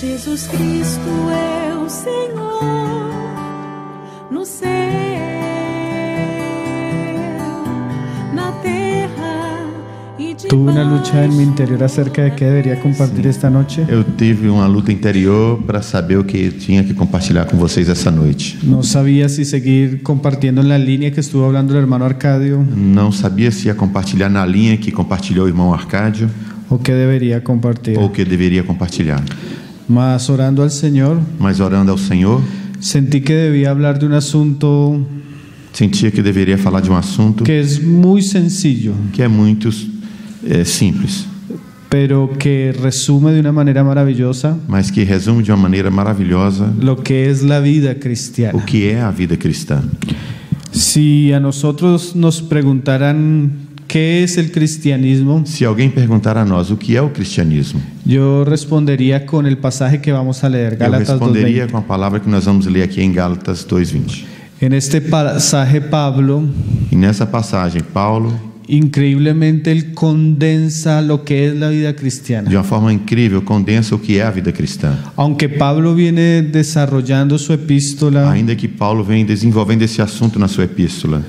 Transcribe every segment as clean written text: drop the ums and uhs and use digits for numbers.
Jesus Cristo é o Senhor no céu, na terra e debaixo. Tuve una lucha en mi interior acerca de qué debería compartir esta noche. Eu tive uma luta interior para saber o que tinha que compartilhar com vocês essa noite. No sabía si seguir compartiendo en la línea que estuvo hablando el hermano Arcadio Não sabia se ia compartilhar na linha que compartilhou o irmão Arcádio o qué debería compartir. ou o que deveria compartilhar. Mas orando al Señor, Mas orando ao Senhor, sentí que debía hablar de un asunto sentia que deveria falar de um assunto que es muy sencillo, que é muito simples, pero que resume de una manera maravillosa mas que resume de uma maneira maravilhosa lo que es la vida o cristiana. que é a vida cristã. Si a nosotros nos preguntaran qué es el cristianismo, Se alguém perguntar a nós o que é o cristianismo, yo respondería con el pasaje que vamos a leer, eu Gálatas responderia 2:20. com a palavra que nós vamos ler aqui em Gálatas 2:20. En este pasaje Pablo E nessa passagem, Paulo, increíblemente él condensa lo que es la vida cristiana. de uma forma incrível, condensa o que é a vida cristã. Aunque Pablo viene desarrollando su epístola Ainda que Paulo vem desenvolvendo esse assunto na sua epístola,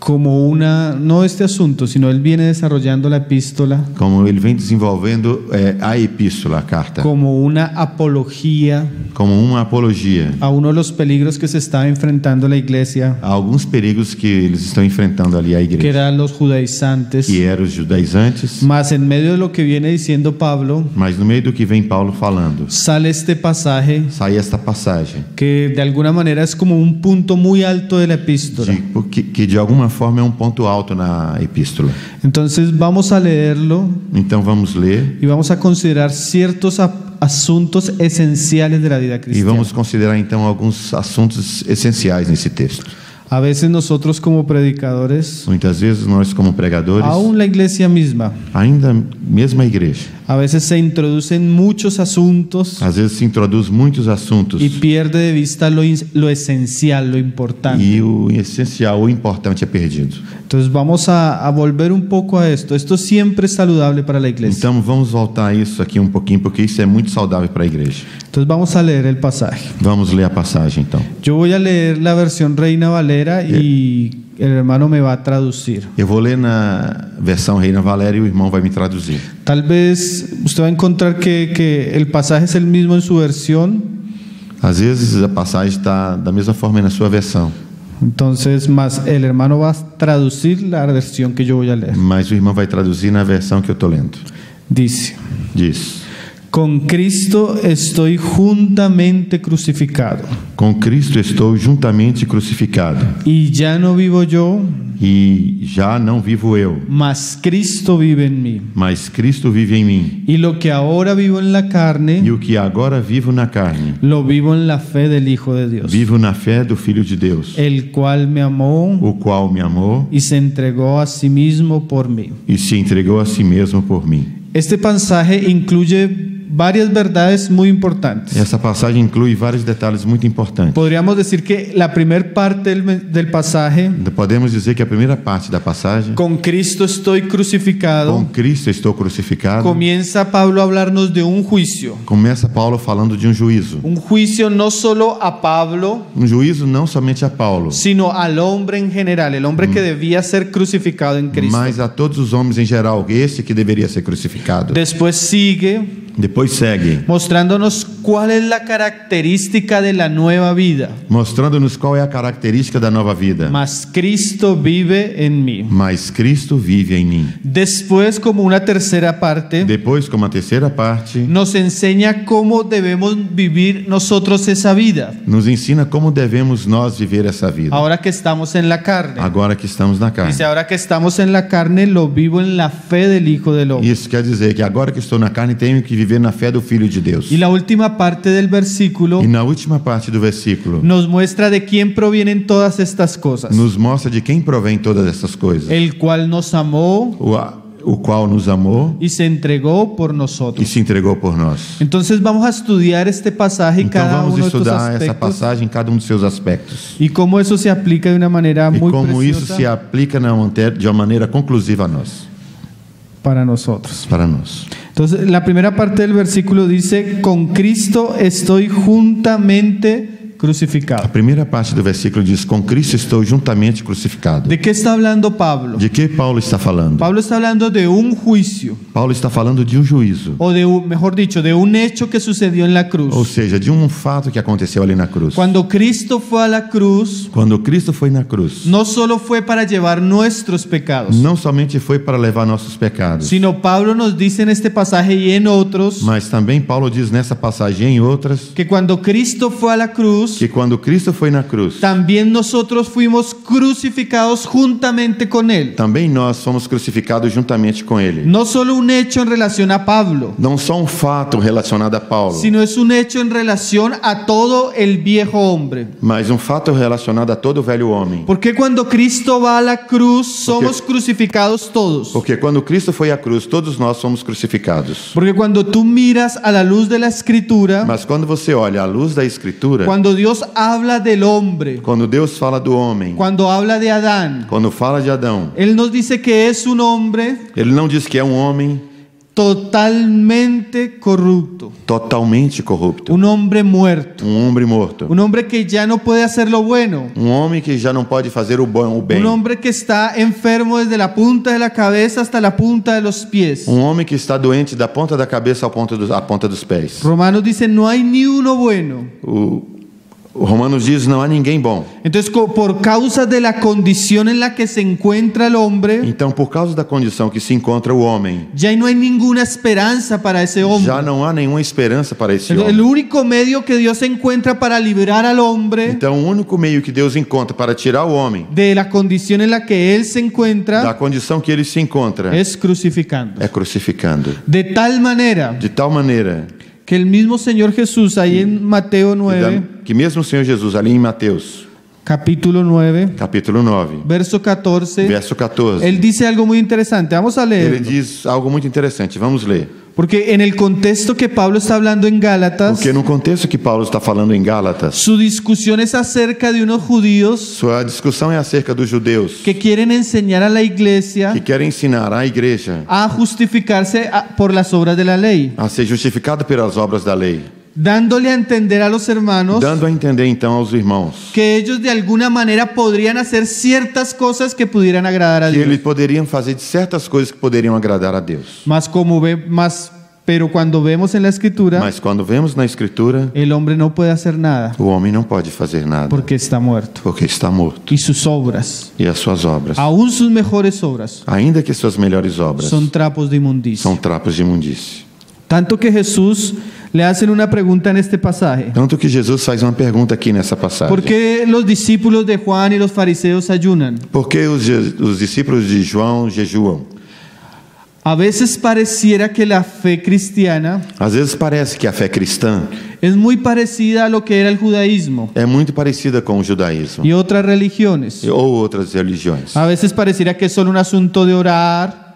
como una, no este asunto, sino él viene desarrollando la epístola como ele vem desenvolvendo a epístola, a carta, como una apología como uma apologia a uno de los peligros que se estaba enfrentando la iglesia, a alguns perigos que eles estão enfrentando ali a que igreja, eran los judaizantes. que eram os judaizantes. Mas en medio de lo que viene diciendo Pablo, Mas no meio do que vem Paulo falando, sale este pasaje sai esta passagem que de alguna manera es como un punto muy alto de la epístola. que de alguma forma é um ponto alto na epístola. Entonces vamos a leerlo Então vamos ler y vamos a considerar ciertos asuntos esenciales de la vida e cristiana. vamos considerar então alguns assuntos essenciais nesse texto. A veces nosotros como predicadores, Muitas vezes nós como pregadores, aún la iglesia misma, ainda mesmo a igreja, a veces se introducen muchos asuntos às vezes se introduz muitos assuntos y pierde de vista lo esencial, lo importante. e o essencial, o importante é perdido. Entonces vamos a volver un poco a esto. Esto siempre es saludable para la iglesia. Então vamos voltar a isso aqui um pouquinho, porque isso é muito saudável para a igreja. Entonces vamos a leer el pasaje. Vamos ler a passagem então. Yo voy a leer la versión Reina Valera y el hermano me va a traducir. Eu vou ler na versão Reina Valéria e o irmão vai me traduzir. Tal vez usted va a encontrar que el pasaje es el mismo en su versión. Às vezes a passagem está da mesma forma na sua versão, Entonces, más el hermano va a traducir la versión que yo voy a leer. mas o irmão vai traduzir na versão que eu estou lendo. Dice: Diz: con Cristo estoy juntamente crucificado, com Cristo estou juntamente crucificado, y ya no vivo yo, e já não vivo eu, mas Cristo vive en mí. mas Cristo vive em mim. Y lo que ahora vivo en la E carne, o que agora vivo na carne, lo vivo en la fe del Hijo de Dios, vivo na fé do Filho de Deus, el cual me amó o qual me amou y se entregó a sí mismo por mí. e se entregou a si mesmo por mim. Este pasaje incluye varias verdades muy importantes. Essa passagem inclui vários detalhes muito importantes. Podríamos decir que la primera parte del pasaje, Podemos dizer que a primeira parte da passagem, con Cristo estoy com crucificado, Cristo estou crucificado, comienza Pablo a hablarnos de un juicio. começa Paulo falando de um juízo. Un juicio no solo a Pablo, Um juízo não somente a Paulo, sino al hombre en general, el hombre que debía ser crucificado en Cristo. mas a todos os homens em geral, esse que deveria ser crucificado. Después sigue Depois segue, mostrándonos cuál es la característica de la nueva vida. mostrando-nos qual é a característica da nova vida. Mas Cristo vive en mí. Mas Cristo vive em mim. Después, como una tercera parte, Depois, como a terceira parte, nos enseña cómo debemos vivir nosotros esa vida, nos ensina como devemos nós viver essa vida, ahora que estamos en la carne. agora que estamos na carne. Dice, ahora que estamos en la carne, lo vivo en la fe del Hijo del Hombre. Isso quer dizer que agora que estou na carne, tenho que viver na fé do Filho de Deus. Y la última parte del versículo E na última parte do versículo, nos muestra de quién provienen todas estas cosas. nos mostra de quem provém todas essas coisas. El cual nos amó O qual nos amou y se entregó por e nosotros. se entregou por nós. Entonces vamos a estudiar este pasaje y Então cada vamos uno de estos estudar essa aspectos passagem em cada um dos seus aspectos. y cómo eso se aplica de una manera E muy como isso se preciosa aplica de uma maneira conclusiva a nós, para nosotros. para nós. Entonces, la primera parte del versículo dice, con Cristo estoy juntamente A crucificado. primeira parte do versículo diz: com Cristo estou juntamente crucificado. ¿De qué está hablando Pablo? De que Paulo está falando? Pablo está hablando de un juicio, Paulo está falando de um juízo, o mejor dicho, de un hecho que sucedió en la ou cruz. seja, de um fato que aconteceu ali na cruz. Cuando Cristo fue a la cruz, Quando Cristo foi na cruz, no solo fue para llevar nuestros pecados, não somente foi para levar nossos pecados, sino Pablo nos dice en este pasaje y en otros mas também Paulo diz nessa passagem e em outras que cuando Cristo fue a la cruz, que quando Cristo foi na cruz, también nosotros fuimos crucificados juntamente con Él. também nós fomos crucificados juntamente com Ele. No solo un hecho en relación a Pablo, Não só um fato relacionado a Paulo, sino es un hecho en relación a todo el viejo hombre. mas um fato relacionado a todo o velho homem. Porque cuando Cristo va a la cruz, somos crucificados todos. Porque quando Cristo foi à cruz, todos nós somos crucificados. Porque cuando tú miras a la luz de la Escritura, Mas quando você olha à luz da Escritura, cuando Dios habla del hombre, quando Deus fala do homem, cuando habla de Adán, quando fala de Adão, Él nos dice que es un hombre ele não diz que é um homem totalmente corrupto, totalmente corrupto, un hombre muerto, um homem morto, un hombre que ya no puede hacer lo bueno, um homem que já não pode fazer o bom, o bem, un hombre que está enfermo desde la punta de la cabeza hasta la punta de los pies. um homem que está doente da ponta da cabeça à ponta dos pés. Romanos dice, no hay ni uno bueno. O Romanos diz: não há ninguém bom. Entonces, por causa de la condición en la que se encuentra el hombre, Então, por causa da condição que se encontra o homem, ya no hay ninguna esperanza para ese hombre. já não há nenhuma esperança para esse El homem. único medio que Dios encuentra para liberar al hombre Então, o único meio que Deus encontra para tirar o homem de la condición en la que él se da encuentra condição que ele se encontra es crucificando. é crucificando. De tal manera De tal maneira que el mismo Señor Jesús, ahí en Mateo 9, que mesmo o Senhor Jesus, ali em Mateus, capítulo 9, capítulo 9, verso 14, verso 14, él dice algo muy interesante. Vamos a ele leer. diz algo muito interessante. Vamos ler. Porque en el contexto que Pablo está hablando en Gálatas, Porque no contexto que Paulo está falando em Gálatas, su discusión es acerca de unos judíos sua discussão é acerca dos judeus que quieren enseñar a la iglesia que querem ensinar a igreja a justificarse por las obras de la ley, a ser justificado pelas obras da lei, dándole a entender a los hermanos dando a entender então aos irmãos que ellos de alguna manera podrían hacer ciertas cosas que pudieran agradar a que Dios. eles poderiam fazer de certas coisas que poderiam agradar a Deus. Pero cuando vemos en la escritura, Mas quando vemos na Escritura, el hombre no puede hacer nada o homem não pode fazer nada porque está muerto. porque está morto. Y sus obras, E as suas obras, aún sus mejores obras, ainda que suas melhores obras, son trapos de inmundicia. são trapos de imundície. Tanto que Jesús le hacen una pregunta en este pasaje. Tanto que Jesus faz uma pergunta aqui nessa passagem. ¿Por qué los discípulos de Juan y los fariseos ayunan? Por que os discípulos de João jejuam? A veces pareciera que la fe cristiana Às vezes parece que a fé cristã es muy parecida a lo que era el judaísmo é muito parecida com o judaísmo y otras religiones. ou outras religiões. A veces pareciera que es solo un asunto de orar.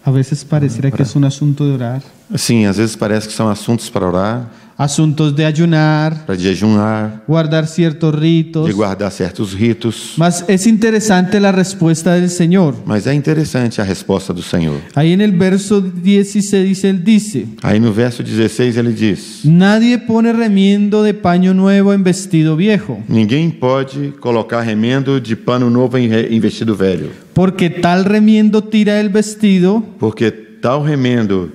A veces pareciera que es un asunto de orar. Sim, às vezes parece que são assuntos para orar, Asuntos de ayunar, para jejuar, guardar ciertos ritos. de guardar certos ritos. Mas es interesante la respuesta del Señor. Mas é interessante a resposta do Senhor. Ahí en el verso 16 Él dice: Aí no verso 16 ele diz: nadie pone remiendo de paño nuevo en vestido viejo, ninguém pode colocar remendo de pano novo em vestido velho, porque tal remiendo tira el vestido porque tal remendo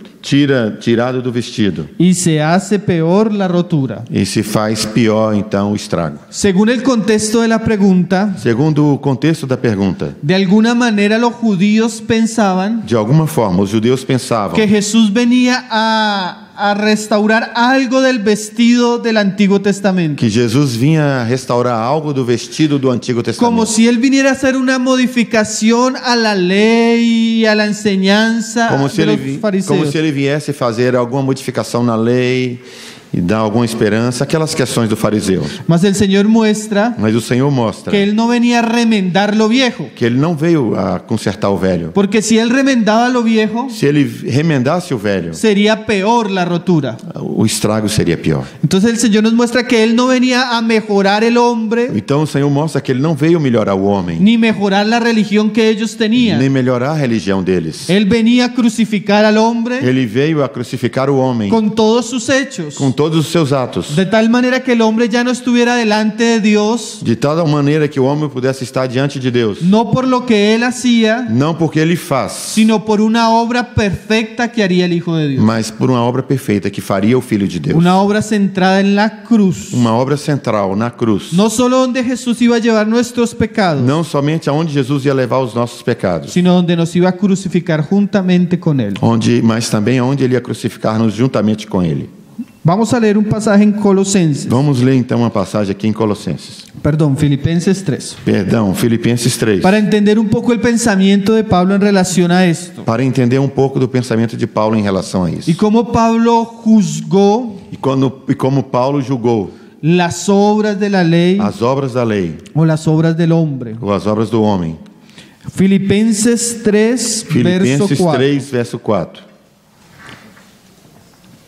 tirado do vestido y se hace peor la rotura. e se faz pior então o estrago. Según el contexto de la pregunta, Segundo o contexto da pergunta, de alguna manera los judíos pensaban de alguma forma os judeus pensavam que Jesús venía a restaurar algo del vestido del Antiguo Testamento. que Jesus vinha restaurar algo do vestido do Antigo Como Testamento. si Él viniera a hacer una modificación a la ley y a la enseñanza Como se de los ele fariseos. viesse fazer alguma modificação na lei e dá alguma esperança aquelas questões do fariseu. Mas el Señor muestra Mas o Senhor mostra que Él no venía a remendar lo viejo. que ele não veio a consertar o velho. Porque si Él remendaba lo viejo, Se ele remendasse o velho, sería peor la rotura. o estrago seria pior. Entonces el Señor nos muestra que Él no venía a mejorar el hombre, Então o Senhor mostra que ele não veio melhorar o homem, ni mejorar la religión que ellos tenían. nem melhorar a religião deles. Él venía a crucificar al hombre Ele veio a crucificar o homem con todos sus hechos, com todos os seus atos, de tal manera que el hombre ya no estuviera delante de Dios, de tal maneira que o homem pudesse estar diante de Deus, no por lo que Él hacía, não porque ele faz, sino por una obra perfecta que haría el Hijo de Dios. mas por uma obra perfeita que faria o Filho de Deus. Una obra centrada en la cruz. Uma obra central na cruz. No solo donde Jesús iba a llevar nuestros pecados, Não somente aonde Jesus ia levar os nossos pecados, sino donde nos iba a crucificar juntamente con Él. mas também aonde ele ia crucificar-nos juntamente com ele. Vamos a leer un pasaje en Colosenses. Vamos ler então uma passagem aqui em Colossenses. Perdón, Filipenses 3. Perdão, Filipenses 3. Para entender un poco el pensamiento de Pablo en relación a esto. Para entender um pouco do pensamento de Paulo em relação a isso. Y cómo Pablo juzgó E como Paulo julgou las obras de la ley as obras da lei o las obras del hombre. ou as obras do homem. Filipenses 3, verso Filipenses 4. 3, verso 4.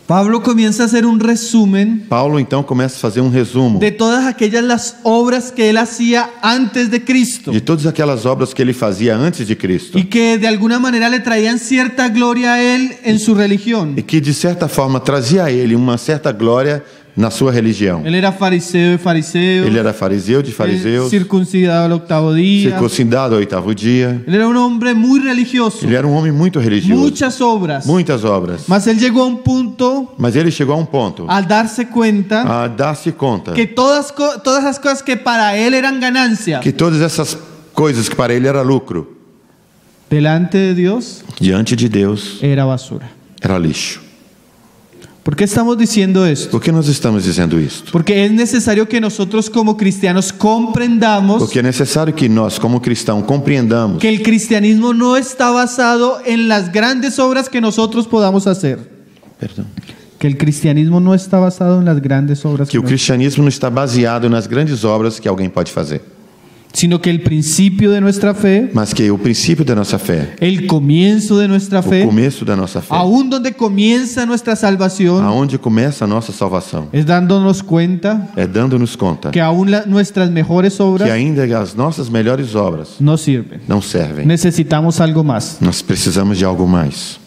Pablo comienza a hacer un resumen Paulo então começa a fazer um resumo de todas aquellas las obras que él hacía antes de Cristo de todas aquelas obras que ele fazia antes de Cristo y que de alguna manera le traían cierta gloria a él en su religión. e que de certa forma trazia a ele uma certa glória na sua religião. Él era fariseo de fariseos, Ele era fariseu de fariseus, circuncidado al octavo día. circuncidado ao oitavo dia. Él era un hombre muy religioso, Ele era um homem muito religioso, muchas obras. muitas obras. Mas él llegó a un punto Mas ele chegou a um ponto al darse cuenta a dar-se conta que todas las cosas que para él eran ganancia, que todas essas coisas que para ele era lucro, delante de Dios diante de Deus era basura. era lixo. ¿Por qué estamos diciendo esto? Por que nós estamos dizendo isto? Porque es necesario que nosotros como cristianos comprendamos Porque é necessário que nós, como cristãos, compreendamos que el cristianismo no está basado en las grandes obras que nosotros podamos hacer. Perdão. Que el cristianismo no está basado en las grandes obras Que o cristianismo não está baseado nas grandes obras que alguém pode fazer, sino que el principio de nuestra fe, mas que o princípio da nossa fé, el comienzo de nuestra o fe, começo da nossa fé, aún donde comienza nuestra salvación, aonde começa a nossa salvação, es dándonos cuenta é dando-nos conta que aún nuestras mejores que obras ainda as nossas melhores obras no sirven. não servem. Necesitamos algo más. Nós precisamos de algo mais.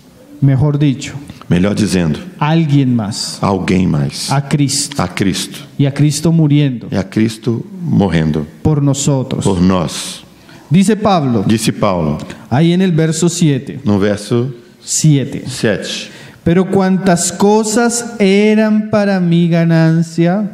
Mejor dicho, Melhor dizendo, alguien más. alguém mais. A Cristo. A Cristo. Y a Cristo muriendo É a Cristo morrendo por nosotros. por nós. Dice Pablo, Disse Paulo ahí en el verso 7. no verso 7. 7. Pero cuantas cosas eran para mi ganancia,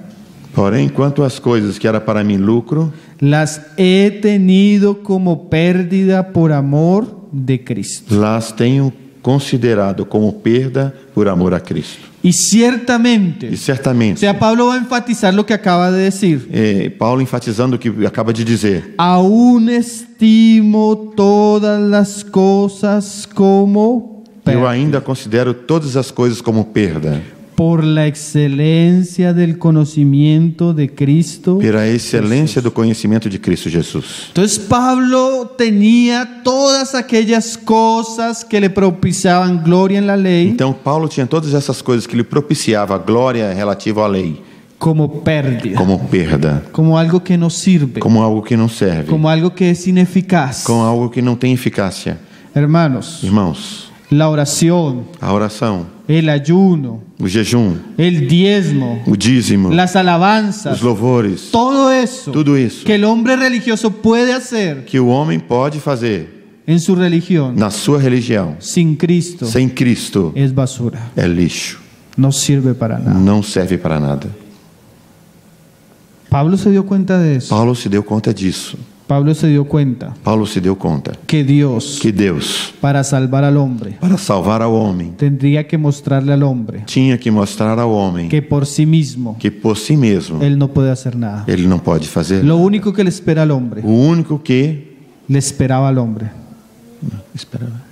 Porém, quanto às coisas que era para mim lucro, las he tenido como pérdida por amor de Cristo. las tenho considerado como perda por amor a Cristo. Y ciertamente, E o certamente, sea, Pablo va a enfatizar lo que acaba de decir. Paulo enfatizando o que acaba de dizer, Aún estimo todas las cosas como eu pérdida, ainda considero todas as coisas como perda, por la excelencia del conocimiento de Cristo. pela excelência do conhecimento de Cristo Jesus. Entonces Pablo tenía todas aquellas cosas que le propiciaban gloria en la ley Então, Paulo tinha todas essas coisas que lhe propiciava a glória relativa à lei, como pérdida, como perda, como algo que no sirve, como algo que não serve, como algo que es ineficaz. como algo que não tem eficácia. Hermanos, Irmãos, la oración, a oração, el ayuno, o jejum, el diezmo, o dízimo, las alabanzas, os louvores, todo eso tudo isso que el hombre religioso puede hacer que o homem pode fazer en su religión na sua religião, sin Cristo sem Cristo, es basura, é lixo, no sirve para nada. não serve para nada. Pablo se dio cuenta de eso. Paulo se deu conta disso. Pablo se dio cuenta Paulo se deu conta que Dios, que Deus, para salvar al hombre, para salvar ao homem, tendría que mostrarle al hombre tinha que mostrar ao homem que por sí mismo que por si mesmo él no puede hacer nada. ele não pode fazer. Lo único que le espera al hombre, O único que le esperaba al hombre. esperava.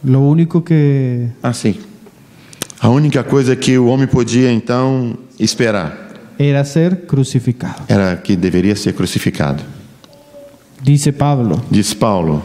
Lo único que Assim, A única coisa que o homem podia então esperar era ser crucificado. era que deveria ser crucificado. Dice Pablo, Diz Paulo: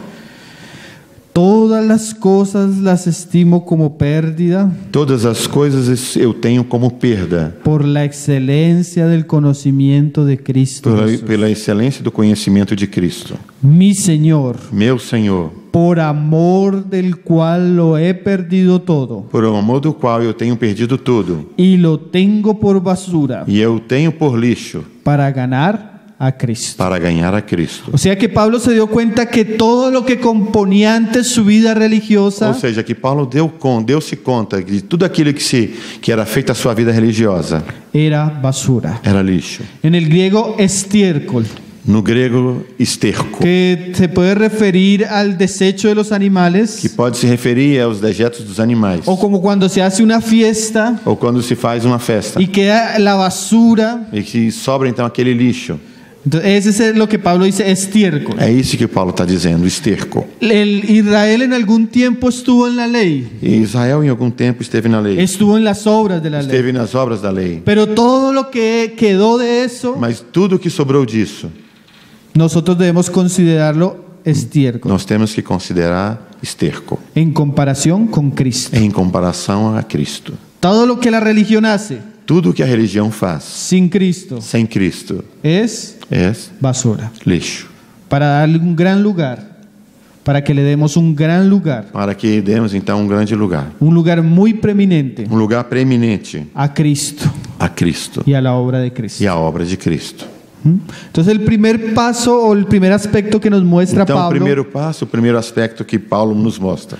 todas las cosas las estimo como pérdida todas as coisas eu tenho como perda por la excelencia del conocimiento de Cristo Jesús, pela excelência do conhecimento de Cristo, mi Señor, meu Senhor, por amor del cual lo he perdido todo por amor do qual eu tenho perdido tudo y lo tengo por basura e eu tenho por lixo para ganar a Cristo. para ganhar a Cristo. O sea que Pablo se dio cuenta que todo lo que componía antes su vida religiosa Ou seja, que Paulo deu-se conta de tudo aquilo que era feito a sua vida religiosa era basura. era lixo. En el griego estiércol, No grego, esterco, que se puede referir al desecho de los que animales, pode se referir aos dejetos dos animais, o como cuando se hace una fiesta ou quando se faz uma festa y queda la basura. e que sobra então aquele lixo. Entonces, ese es lo que Pablo dice, estiércol. É isso que Paulo está dizendo, esterco. El Israel en algún tiempo estuvo en la ley, E Israel em algum tempo esteve na lei, estuvo en las obras de la ley, esteve nas obras da lei, pero todo lo que quedó de eso, mas tudo que sobrou disso, nosotros debemos considerarlo estiércol nós temos que considerar esterco, en comparación con Cristo. em comparação a Cristo. Todo lo que la religión hace Tudo que a religião faz sin Cristo sem Cristo es é basura. lixo. Para darle un gran lugar, para que le demos un gran lugar, Para que demos então um grande lugar, un lugar muy preeminente um lugar preeminente a Cristo a Cristo y a la obra de e Cristo. a obra de Cristo. Entonces el primer paso o el primer aspecto que nos muestra Então, o Pablo, primeiro passo, o primeiro aspecto que Paulo nos mostra,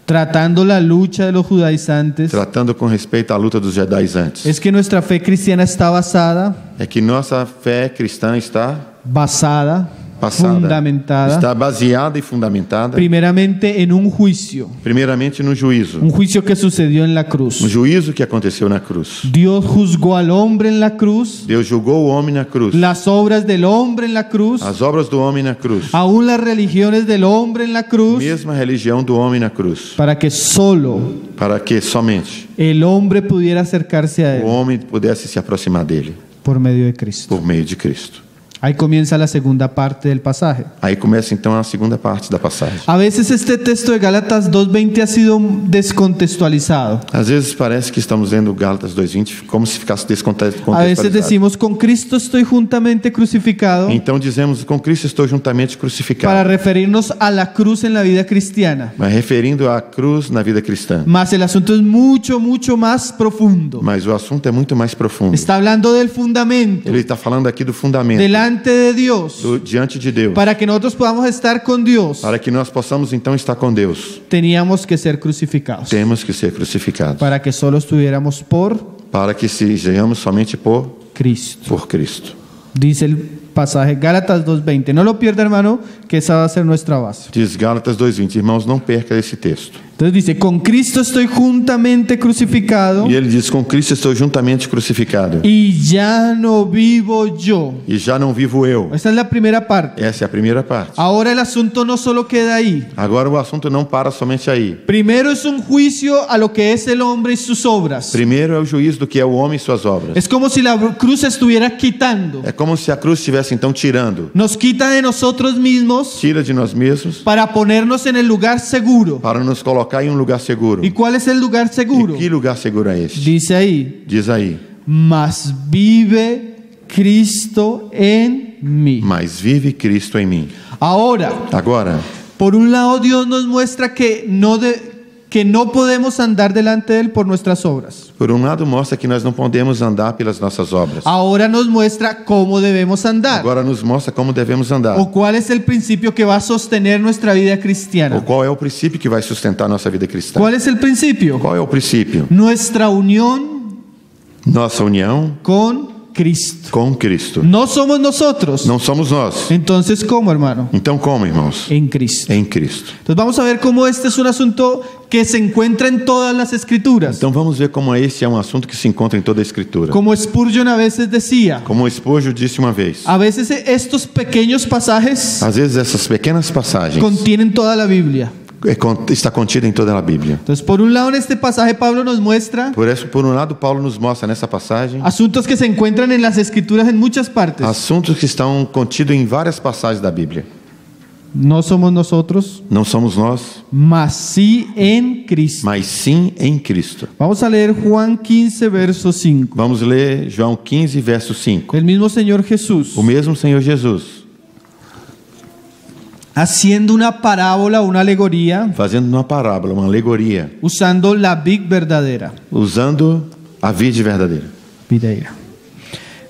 tratando la lucha de los judaizantes, tratando com respeito à luta dos judaizantes, es que nuestra fe cristiana está basada, é que nossa fé cristã está passada, fundamentada, está baseada e fundamentada, primeramente en un juicio primeiramente no juízo, que sucedió en la cruz. no juízo que aconteceu na cruz. Dios juzgó al hombre en la cruz, Deus julgou o homem na cruz, las obras del hombre en la cruz, as obras do homem na cruz, aún las religiones del hombre en la cruz, mesma religião do homem na cruz, para que solo para que somente el hombre pudiera acercarse a o él homem pudesse se aproximar dele por medio de Cristo. por meio de Cristo. Ahí comienza la segunda parte del pasaje. Aí começa então a segunda parte da passagem. A veces este texto de Gálatas 2:20 ha sido descontextualizado. Às vezes parece que estamos lendo Gálatas 2:20 como se ficasse A veces descontextualizado. decimos, con Cristo estoy juntamente crucificado, Então dizemos, com Cristo estou juntamente para crucificado, referirnos a la cruz en la vida cristiana. mas referindo à cruz na vida cristã. Mas el asunto es mucho, mucho más profundo. Mas o assunto é muito mais profundo. Está hablando del fundamento, Ele está falando aqui do fundamento, delante de Dios, diante de Deus, para que nosotros podamos estar con Dios. para que nós possamos então estar com Deus. Teníamos que ser crucificados, Temos que ser crucificados, para que solo estuviéramos por para que sejamos somente por Cristo. Cristo. Dice el pasaje Gálatas 2:20. No lo pierda, hermano, que esa va a ser nuestra base. Diz Gálatas 2:20. Irmãos, não perca esse texto. Entonces dice, con Cristo estoy juntamente crucificado E ele diz, com Cristo estou juntamente crucificado, y ya no vivo yo. e já não vivo eu. Esta es la primera parte. Essa é a primeira parte. Ahora el asunto no solo queda ahí. Agora o assunto não para somente aí. Primero es un juicio a lo que es el hombre y sus obras. Primeiro é o juízo do que é o homem e suas obras. Es como si la cruz estuviera quitando. É como se a cruz estivesse então tirando. Nos quita de nosotros mismos Tira de nós mesmos para ponernos en el lugar seguro. para nos colocar em um lugar seguro. ¿Y cuál es el lugar seguro? E que lugar seguro é este? Dice ahí, Diz aí. mas vive Cristo en mí. Mas vive Cristo em mim. Ahora, Agora, por un lado Dios nos muestra que no podemos andar delante de Él por nuestras obras. por um lado mostra que nós não podemos andar pelas nossas obras. Ahora nos muestra cómo debemos andar. Agora nos mostra como devemos andar. O cuál es el principio que va a sostener nuestra vida Ou cristiana. qual é o princípio que vai sustentar nossa vida cristã? ¿Cuál es el principio? Qual é o princípio? Nuestra unión Nossa união con Cristo. com Cristo. No somos nosotros. Não somos nós. Entonces, ¿cómo, hermano? Então como, irmãos? En Cristo. Em Cristo. Entonces vamos a ver cómo este es un asunto que se encuentra en todas las escrituras. Então vamos ver como esse é um assunto que se encontra em toda a Escritura. Como Spurgeon a veces decía, Como o Spurgeon disse uma vez, a veces estos pequeños pasajes às vezes essas pequenas passagens contienen toda la Biblia. está contida em toda a Bíblia. Entonces, por un lado, en este pasaje Pablo nos muestra Por isso, por um lado, Paulo nos mostra nessa passagem asuntos que se encuentran en las escrituras en muchas partes. assuntos que estão contidos em várias passagens da Bíblia. No somos nosotros, Não somos nós, mas sí en Cristo. mas sim em Cristo. Vamos a leer Juan 15, verso 5. Vamos ler João 15, verso 5. El mismo Señor Jesús, O mesmo Senhor Jesus, haciendo una parábola, una alegoría, fazendo uma parábola, uma alegoria, usando la vid verdadera. usando a vide verdadeira. Videira.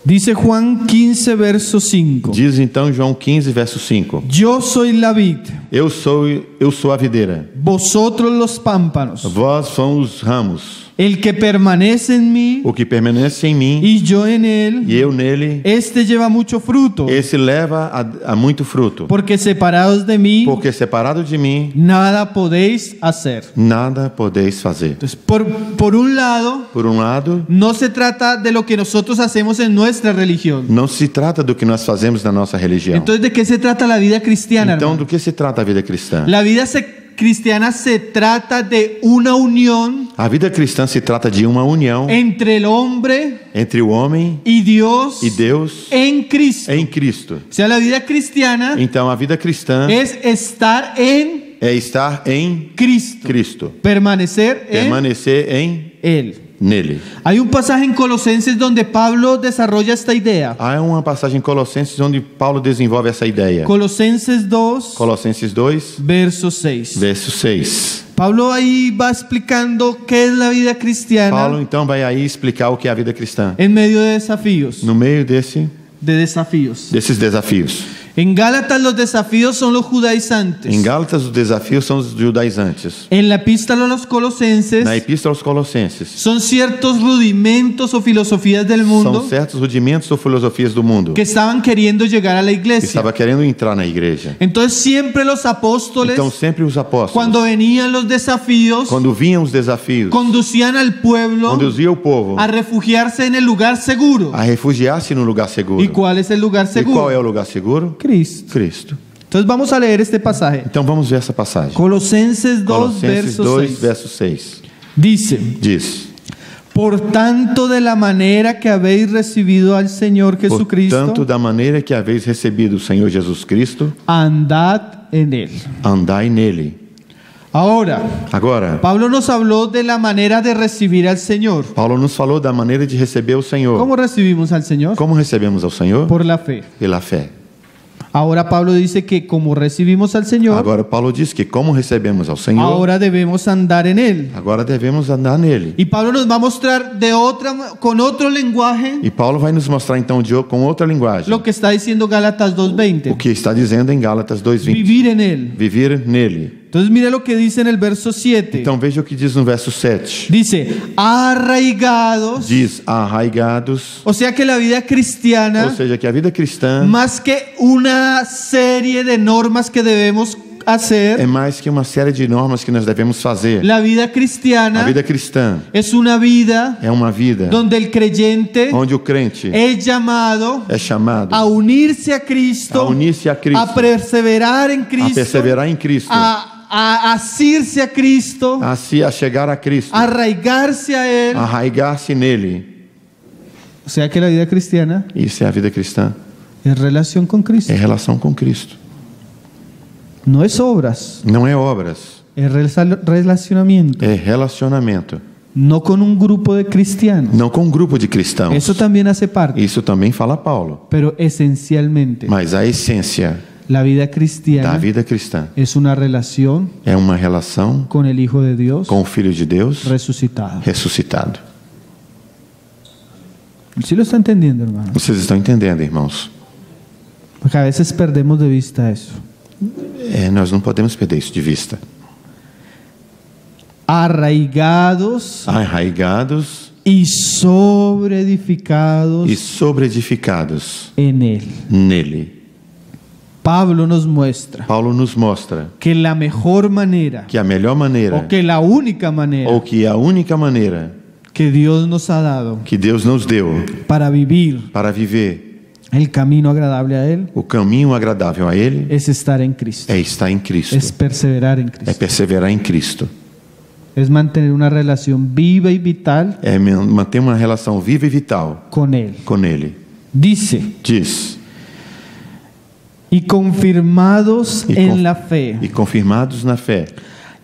Dice Juan 15, verso 5. Diz então João 15, verso 5. Yo soy la vid, Eu sou a videira. vosotros los pámpanos. Vós somos os ramos. El que permanece en mí O que permanece em mim y yo en él, e eu nele, este lleva mucho fruto, esse leva a muito fruto. porque separados de mí, Porque separado de mim, nada podéis hacer. nada podeis fazer. Entonces, por un lado, Por um lado, no se trata de lo que nosotros hacemos en nuestra religión. não se trata do que nós fazemos na nossa religião. Entonces, ¿de qué se trata la vida cristiana, Então, hermano? do que se trata a vida cristã? La vida cristiana se trata de una unión A vida cristã se trata de uma união entre el hombre entre o homem y Dios e Deus en Cristo. em Cristo. O sea, la vida cristiana Então, a vida cristã es estar en é estar em Cristo, Cristo, permanecer en permanecer em Él. nele. Hay un pasaje en Colosenses donde Pablo desarrolla esta idea. Há uma passagem em Colossenses onde Paulo desenvolve essa ideia. Colosenses 2, Colossenses 2, verso 6. verso 6. Pablo ahí va explicando qué es la vida cristiana Paulo então vai aí explicar o que é a vida cristã. en medio de desafíos. No meio desses desafios. En Gálatas los desafíos son los judaizantes. Em Gálatas, os desafios são os judaizantes. En la epístola a los Colosenses Na Epístola aos Colossenses, son ciertos rudimentos o filosofías del mundo são certos rudimentos ou filosofias do mundo que estaban queriendo llegar a la que iglesia. estava querendo entrar na igreja. Entonces siempre los apóstoles, Então, sempre os apóstolos, cuando venían los desafíos, quando vinham os desafios, conducían al pueblo conduzia o povo a refugiarse en el lugar seguro. a refugiar-se no lugar seguro. ¿Y cuál es el lugar E qual seguro? é o lugar seguro? Cristo. Cristo. Entonces vamos a leer este pasaje. Então, vamos ver essa passagem. Colosenses 2, Colossenses verso 2, 6. verso 6. Dice: Diz: por tanto, de la manera que habéis recibido al Señor Jesucristo, Portanto, da maneira que haveis recebido o Senhor Jesus Cristo, andad en Él. andai nele. Ahora, Agora, Pablo nos habló de la manera de recibir al Señor. Paulo nos falou da maneira de receber o Senhor. ¿Cómo recibimos al Señor? Como recebemos ao Senhor? Por la fe. Pela fé. Ahora Pablo dice que como recibimos al Señor, Agora, Paulo diz que como recebemos ao Senhor, ahora debemos andar en Él. agora devemos andar nele. Y Pablo nos va a mostrar con otro lenguaje E Paulo vai nos mostrar então com outra linguagem lo que está diciendo Gálatas o 2:20. que está dizendo em Gálatas 2:20. Vivir en Él. Viver nele. Entonces mire lo que dice en el verso 7. Então veja o que diz no verso 7. Dice, arraigados. Diz arraigados, O sea que la vida cristiana, ou seja, que a vida cristã más que una serie de normas que debemos hacer, é mais que uma série de normas que nós devemos fazer. la vida A cristiana vida cristã es una vida é uma vida donde el creyente onde o crente es llamado é chamado a unirse a Cristo, a unir-se a Cristo, a perseverar en a Cristo, perseverar em Cristo, a asirse a Cristo, a chegar a Cristo, a arraigarse a Él. a arraigar-se nele. O sea que la vida cristiana Isso é a vida cristã. es relación con Cristo. É relação com Cristo. No es obras, Não é obras, es relacionamiento. é relacionamento. No con un grupo de cristianos. Não com um grupo de cristãos. Eso también hace parte. Isso também fala Paulo. Pero esencialmente, Mas a essência la vida da cristiana vida cristã es una relación é uma relação con el Hijo de Dios com o Filho de Deus resucitado. ressuscitado. ¿Sí lo está entendiendo, hermano? Vocês estão entendendo, irmãos? Porque a veces perdemos de vista eso. Nós não podemos perder isso de vista. Arraigados Arraigados y sobreedificados e sobreedificados en Él. nele. Pablo nos muestra Paulo nos mostra que la mejor manera, que a melhor maneira, o que la única manera ou que a única maneira que Dios nos ha dado que Deus nos deu para vivir para viver El camino agradable a Él O caminho agradável a Ele es estar en Cristo, é estar em Cristo, es perseverar en é Cristo, perseverar em Cristo, es mantener una relación viva y vital é manter uma relação viva e vital con Él. com Ele. Dice, Diz, y confirmados Y en conf- la fe, e confirmados na fé,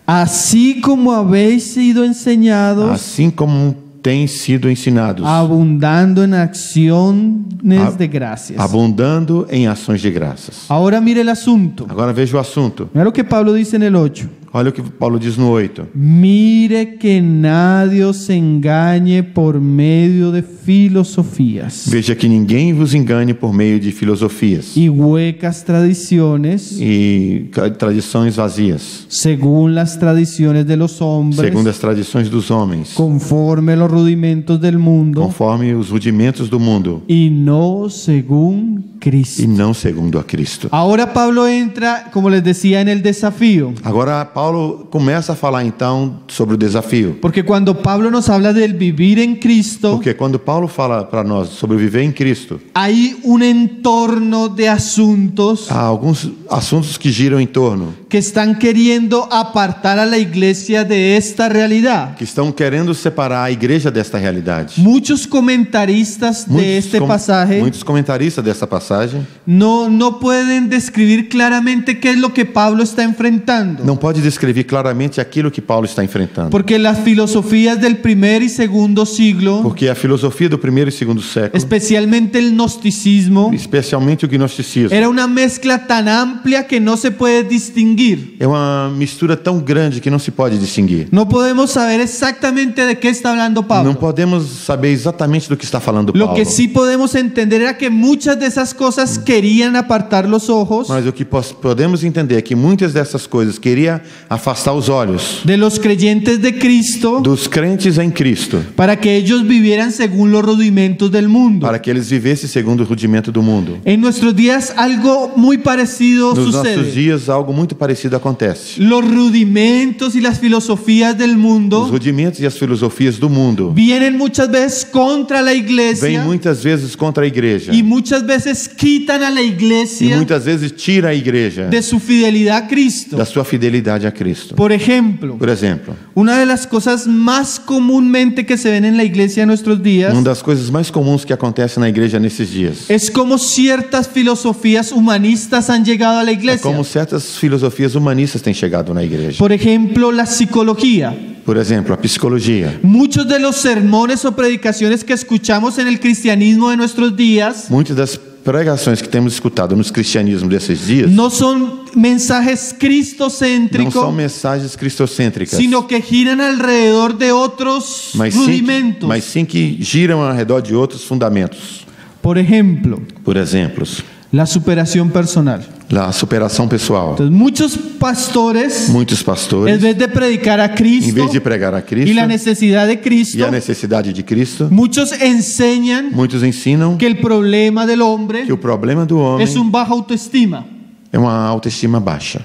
así como habéis sido enseñados, assim como têm sido ensinados, abundando en acciones de gracias. abundando em ações de graças. Ahora mire el asunto. Agora veja o assunto. Mira lo que Pablo dice en el 8. Olha o que Paulo diz no 8. Mire que nadie os engañe por medio de filosofías Veja que ninguém vos engane por meio de filosofias y huecas tradiciones, e tradições vazias, según las tradiciones de los hombres, segundo as tradições dos homens, conforme a los rudimentos del mundo, conforme os rudimentos do mundo, y no según Cristo. e não segundo a Cristo. Ahora Pablo entra, como les decía, en el desafío. Agora Paulo começa a falar então sobre o desafio, Porque cuando Pablo nos habla del vivir en Cristo, porque quando Paulo fala para nós sobre viver em Cristo, hay un entorno de asuntos há alguns assuntos que giram em torno, que están queriendo apartar a la iglesia de esta realidad. que estão querendo separar a igreja desta realidade. Muchos comentaristas de este pasaje Muitos comentaristas dessa passagem no pueden describir claramente qué es lo que Pablo está enfrentando. não pode descrever claramente aquilo que Paulo está enfrentando. Porque las filosofías del primer y segundo siglo, Porque a filosofia do primeiro e segundo século, especialmente el gnosticismo, especialmente o gnosticismo, era una mezcla tan amplia que no se puede distinguir. é uma mistura tão grande que não se pode distinguir. No podemos saber exactamente de qué está hablando Não Pablo. podemos saber exatamente do que está falando Lo Paulo. que sí podemos entender era que muchas de esas cosas querían apartar los ojos Mas o que podemos entender é que muitas dessas coisas queria afastar os olhos de los creyentes de Cristo dos crentes em Cristo, para que ellos vivieran según los rudimentos del mundo. para que eles vivessem segundo o rudimento do mundo. En nuestros días algo muy parecido Nos nossos sucede. dias algo muito parecido acontece. Los rudimentos y las filosofías del Os mundo rudimentos e as filosofias do mundo vienen muchas veces contra la vêm iglesia muitas vezes contra a igreja y muchas veces quitan a la e iglesia muitas vezes tira a igreja de su fidelidad a Cristo. da sua fidelidade a Cristo. Por ejemplo, Por exemplo, una de las cosas más comúnmente que se ven en la iglesia en nuestros días uma das coisas mais comuns que acontece na igreja nesses dias es como ciertas filosofías humanistas han llegado a la é iglesia. como certas filosofias humanistas têm chegado na igreja. Por ejemplo, la psicología. Por exemplo, a psicologia. Muchos de los sermones o predicaciones que escuchamos en el cristianismo de nuestros días Muitas das pregações que temos escutado nos cristianismos desses dias no son mensajes não são cristocéntricos, mensagens cristocêntricas, sino que giran alrededor de otros mas rudimentos. sim que giram ao redor de outros fundamentos. Por ejemplo, Por exemplos, la superación personal. a superação pessoal. Entonces, muchos pastores, Muitos en pastores, vez de predicar a em Cristo vez de pregar a y Cristo la necesidad de e Cristo, a necessidade de Cristo, muchos enseñan muitos ensinam que el problema del hombre que o problema do homem es un baja autoestima. é uma autoestima baixa.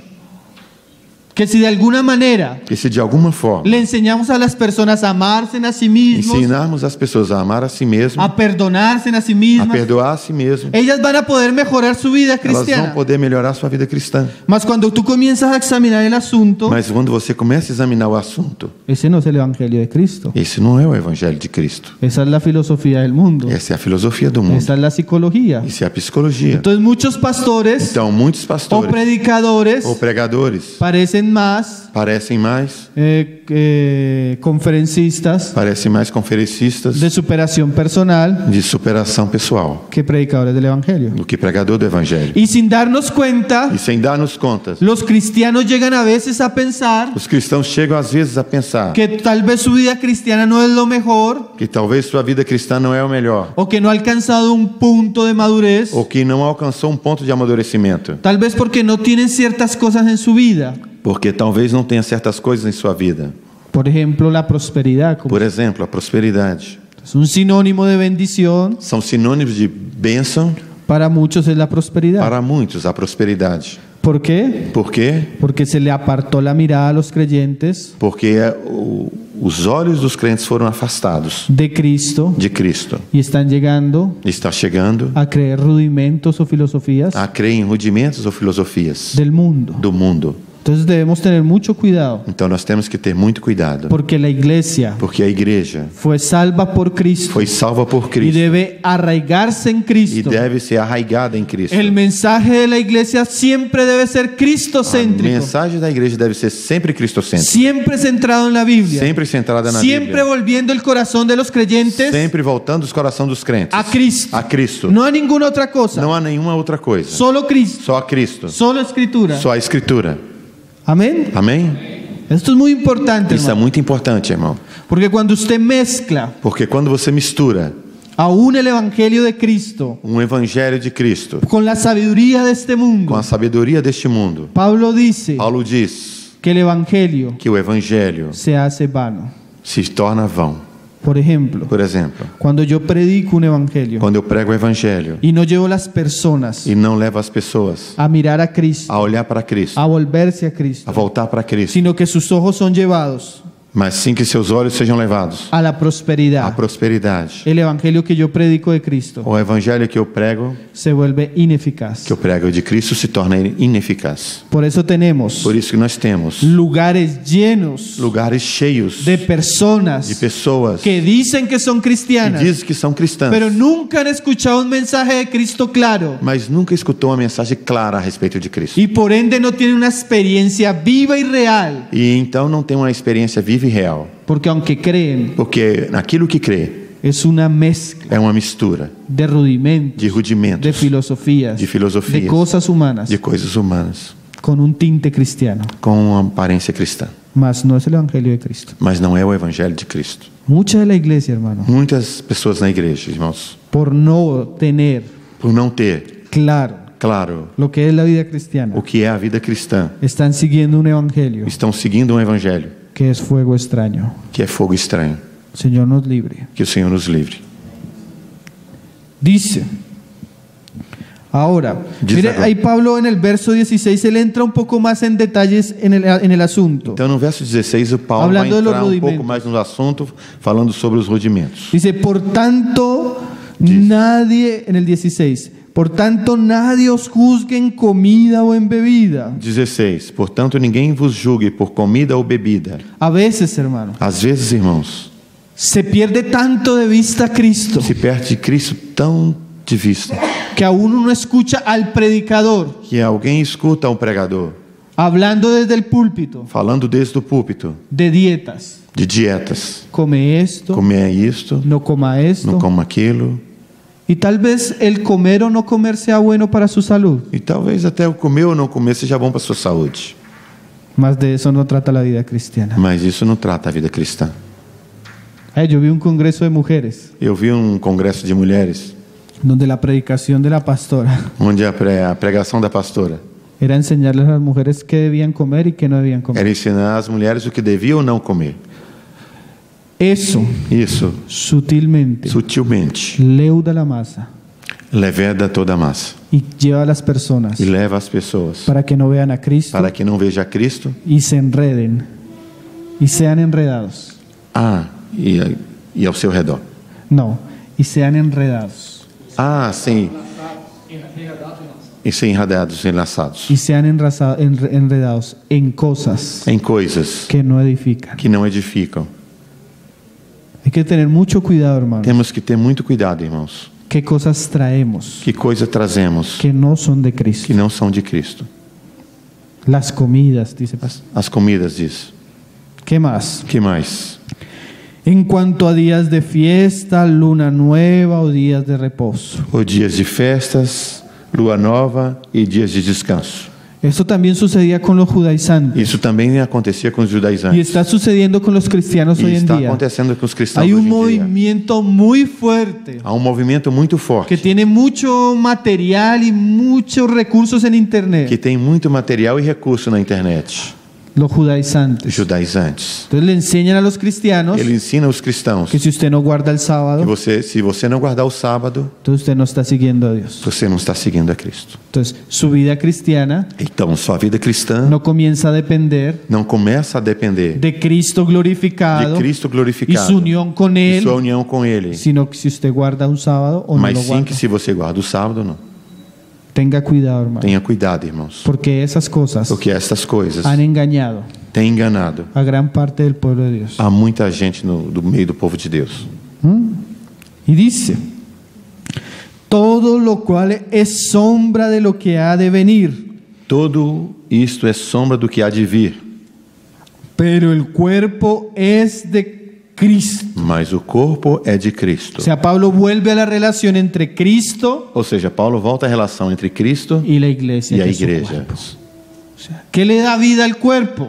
Que si de alguna manera E se de alguma forma le enseñamos a las personas a amarse a sí mismos, ensinarmos as pessoas a amar a si mesmo, a perdonarse a sí a mismas, perdoar a si mesmo, ellas van a poder mejorar su vida elas vão cristiana. poder melhorar sua vida cristã. Mas cuando tú comienzas a examinar el asunto, Mas quando você começa a examinar o assunto, ese no es el evangelio de Cristo. esse não é o evangelho de Cristo. Esa es la filosofía del mundo. Essa é a filosofia do mundo. Esa es la psicología. Isso é a psicologia. Entonces muchos pastores Então, muitos o pastores predicadores ou pregadores parecen más parecem mais conferencistas conferencistas de superación personal de superação pessoal que predicadores del evangelio. do que pregador do evangelho. Y sin darnos cuenta, E sem darmos conta, los cristianos llegan a veces a pensar os cristãos chegam às vezes a pensar que tal vez su vida cristiana no es lo mejor que talvez sua vida cristã não é o melhor, o que no ha alcanzado un punto de madurez, ou que não alcançou ponto de amadurecimento, tal vez porque no tienen ciertas cosas en su vida. porque talvez não tenha certas coisas em sua vida. Por ejemplo, la prosperidad. Por exemplo, a prosperidade. Es un sinónimo de bendición. São sinônimos de bênção Para muchos es la prosperidad. para muitos, a prosperidade. ¿Por qué? Por quê? Porque se le apartó la mirada a los creyentes Porque os olhos dos crentes foram afastados de Cristo de Cristo. y están llegando Está chegando a creer rudimentos o filosofías a crer em rudimentos ou filosofias del mundo. do mundo. Entonces debemos tener mucho cuidado Então nós temos que ter muito cuidado, porque la iglesia porque a igreja fue salva por Cristo foi salva por y Cristo debe arraigarse en e Cristo. deve ser arraigada em Cristo. El mensaje de la iglesia siempre debe ser A cristocéntrico, mensagem da igreja deve ser sempre cristocêntrica, siempre centrado en la Biblia, sempre centrada na siempre Bíblia, volviendo el corazón de los creyentes sempre voltando os corações dos crentes a Cristo, a Cristo. no a ninguna otra cosa, Não há nenhuma outra coisa, solo Cristo, só a Cristo, solo Escritura. só a Escritura. Amén. Amém? Esto es muy importante, Isso é hermano, muito importante, irmão, porque cuando usted mezcla porque quando você mistura aún el evangelio de Cristo evangelho de Cristo con la sabiduría de este com mundo, a sabedoria deste mundo, Pablo dice Paulo diz que el evangelio que o evangelho se hace vano. se torna vão. Por ejemplo, Por exemplo, cuando yo predico un evangelio quando eu prego o evangelho y no llevo las personas e não levo as pessoas a mirar a Cristo, a olhar para Cristo, a volverse a a Cristo, voltar para Cristo, sino que sus ojos son llevados mas sim que seus olhos sejam levados a la à prosperidad, prosperidade. el evangelio que yo predico de Cristo O evangelho que eu prego se vuelve ineficaz. de Cristo se torna ineficaz. Por eso tenemos Por isso que nós temos lugares llenos lugares cheios de personas de pessoas que dicen que son que cristianas, dizem que são cristãs, pero nunca han escuchado un mensaje de Cristo claro mas nunca escutou uma mensagem clara a respeito de Cristo. y por ende no tienen una experiencia viva y real, E então não tem uma experiência viva e real, porque aunque creen, porque naquilo que crê es una mezcla é uma mistura de rudimentos, de rudimentos, de filosofías, de filosofias, de cosas humanas, de coisas humanas, con un tinte cristiano, com uma aparência cristã, mas no es el evangelio de Cristo. mas não é o evangelho de Cristo. Mucha de la iglesia, hermano, Muitas pessoas na igreja, irmãos, por no tener por não ter claro claro lo que es la vida cristiana, o que é a vida cristã, están siguiendo un evangelio estão seguindo um evangelho que es fuego extraño. que é fogo estranho. Señor nos libre. Que o Senhor nos livre. Dice, ahora, Dice mire, acá. ahí Pablo en el verso 16, él entra un poco más en detalles en el asunto. Então, no verso 16, o Paulo vai Hablando de los entrar um rudimentos. pouco mais no assunto, falando sobre os rudimentos. Dice, por tanto, nadie, en el 16, por tanto, nadie os juzgue en comida o en bebida. 16. Portanto, ninguém vos julgue por comida ou bebida. A veces, hermano, Às vezes, irmãos, se pierde tanto de vista a Cristo se perde Cristo tão de vista que a uno no escucha al predicador que alguém escuta um pregador hablando desde el púlpito falando desde o púlpito de dietas. de dietas. Come esto, Comer isto, no coma esto. não coma aquilo. Y tal vez el comer o no comer sea bueno para su salud, E talvez até o comer ou não comer seja bom para a sua saúde. mas de eso no trata la vida cristiana. Mas isso não trata a vida cristã. Yo vi un congreso de mujeres Eu vi um congresso de mulheres donde la predicación de la pastora onde a pregação da pastora era enseñarles a las mujeres qué debían comer y qué no debían comer. era ensinar às mulheres o que deviam ou não comer. Eso Isso, sutilmente sutilmente, leuda la masa leveda toda a massa y lleva a las personas e leva as pessoas para que no vean a Cristo para que não veja Cristo y se enreden y sean enredados. e ao seu redor. No, y sean enredados Sim. E ser enredados, enlaçados y sean enredados en cosas em coisas que no edifican. que não edificam. Hay que tener mucho cuidado, hermano. Temos que ter muito cuidado, irmãos. ¿Qué cosas traemos Que coisa trazemos que no son de Cristo? que não são de Cristo? Las comidas, dice Pastor. As comidas disso. ¿Qué más? Que mais? En cuanto a días de fiesta, luna nueva o días de reposo. Os dias de festas, lua nova e dias de descanso. Esto también sucedía con los judaizantes Isso também acontecia com os y judaizantes. está sucediendo con los cristianos E hoy en está día. acontecendo com os cristãos Hay hoje un em dia. movimiento muy fuerte Há um movimento muito que forte tiene mucho material y muchos recursos en que internet, tem muito material e recurso na internet, los judaizantes. judaizantes. Entonces le enseñan a los cristianos Ele ensina aos cristãos que si usted no guarda el que sábado, se você não guardar o sábado, entonces usted no está siguiendo a Dios. você não está seguindo a Cristo. Entonces su vida cristiana Então, sua vida cristã no comienza a depender não começa a depender de Cristo glorificado de Cristo y glorificado su unión con e Él, sua união com Ele, sino que si usted guarda un sábado o no mas lo sim guarda. que se você guarda o sábado, não. Tenga cuidado, hermano, Tenha cuidado, irmãos, porque esas cosas porque estas coisas han engañado têm enganado a gran parte del pueblo de Dios. a muita gente do meio do povo de Deus. Y dice, todo lo cual es sombra de lo que ha de venir, Tudo isto é sombra do que há de vir, pero el cuerpo es de Cristo. mas o corpo é de Cristo. O sea, Pablo vuelve a la relación entre Cristo Ou seja, Paulo volta à relação entre Cristo y la iglesia. e a que es su igreja. cuerpo. O sea, ¿qué le da vida al cuerpo?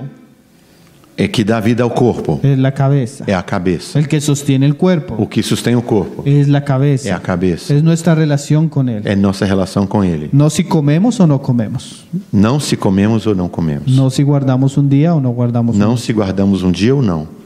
É que dá vida ao corpo, Es la cabeza. é a cabeça. El que sostiene el O cuerpo que sustém o corpo es la é a cabeza. cabeça. Es nuestra relación con Él. É nossa relação com Ele. No si comemos o no comemos. Não se comemos ou não comemos. No si guardamos un día o no guardamos un Não día. se guardamos um dia ou não.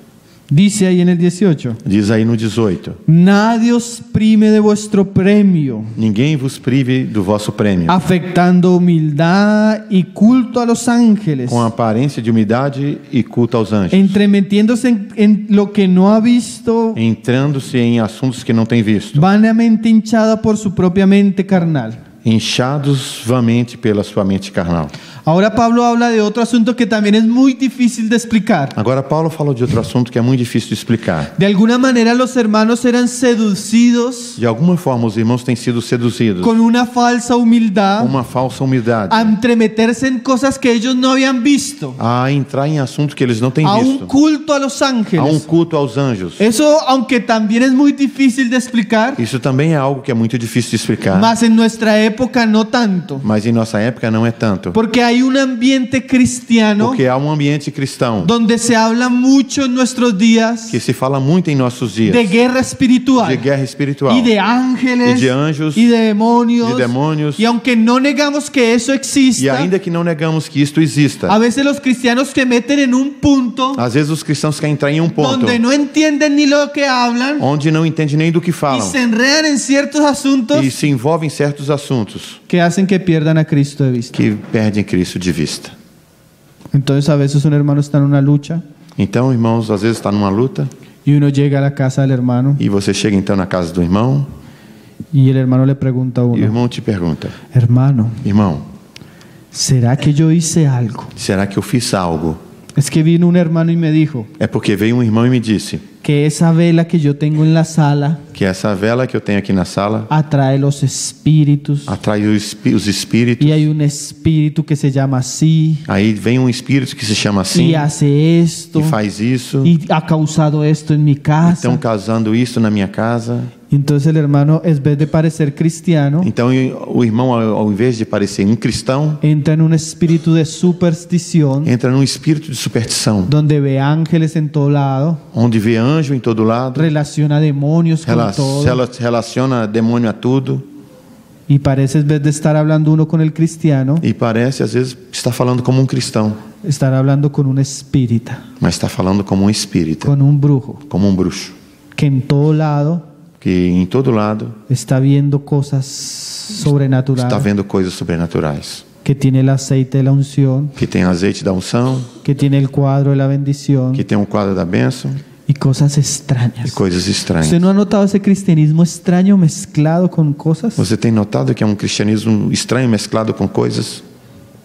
Dice ahí en el 18. Diz aí no 18. Nadie os prime de vuestro premio, Ninguém vos prive do vosso prêmio, afectando humildad y culto a los ángeles, com aparência de humildade e culto aos anjos, entremetiéndose en lo que no ha visto, entrando-se em assuntos que não tem visto, vanamente hinchada por su propia mente carnal. inchados vamente pela sua mente carnal. Ahora Pablo habla de otro asunto que también es muy difícil de explicar. Agora Paulo falou de outro assunto que é muito difícil de explicar. De alguna manera los hermanos eran seducidos De alguma forma os irmãos têm sido seduzidos con una falsa humildad com uma falsa humildade a entremeterse en cosas que ellos no habían visto, a entrar em assuntos que eles não têm a un visto, culto a los a um ángeles. culto aos anjos. Eso, aunque también es muy difícil de explicar, Isso também é algo que é muito difícil de explicar, mas en nuestra época no tanto, mas em nossa época não é tanto, porque hay un ambiente cristiano porque há um ambiente cristão donde se habla mucho en nuestros días que se fala muito em nossos dias de guerra espiritual de guerra espiritual y de ángeles y de anjos y de demonios, de demonios. y aunque no negamos que eso e exista, ainda que não negamos que isto exista, a veces los cristianos se meten en un punto às vezes os cristãos querem entrar em um ponto donde no entienden ni lo que hablan onde não entende nem do que y falam se enredan en ciertos asuntos e se envolvem em certos assuntos que hacen que pierdan a Cristo de vista. que perdem Cristo de vista. Entonces a veces un hermano está en una lucha Então, irmãos, às vezes está numa luta y uno llega a la casa del hermano e você chega então na casa do irmão y el hermano le pregunta a e o uno, irmão te pergunta: hermano, irmão, ¿será que yo hice algo? será que eu fiz algo? Es que vino un hermano y me dijo É porque veio um irmão e me disse que esa vela que yo tengo en la sala que essa vela que eu tenho aqui na sala atrae los espíritus atrai os espíritos. y hay un espíritu que se llama así Aí vem um espírito que se chama assim y hace esto e faz isso. y ha causado esto en mi casa. Estão causando isso na minha casa. Entonces el hermano, en vez de parecer cristiano, Então o irmão, ao invés de parecer um cristão, entra en un espíritu de superstición entra num espírito de superstição, donde ve ángeles en todo lado, onde vê anjo em todo lado, relaciona demonios con todo relaciona demônio a tudo y parece, en vez de estar hablando uno con el cristiano, e parece às vezes que está falando como um cristão, estar hablando con un espírita, mas está falando como um espírita, con un brujo, como um bruxo, que en todo lado que em todo lado está viendo cosas está sobrenaturales, vendo coisas sobrenaturais, que tiene el aceite de la unción, que tem azeite da unção, que tiene el cuadro de la bendición que tem um quadro da bênção y cosas e extrañas. coisas estranhas. ¿Usted no ha notado ese cristianismo extraño mezclado con cosas? Você tem notado que é um cristianismo estranho mesclado com coisas?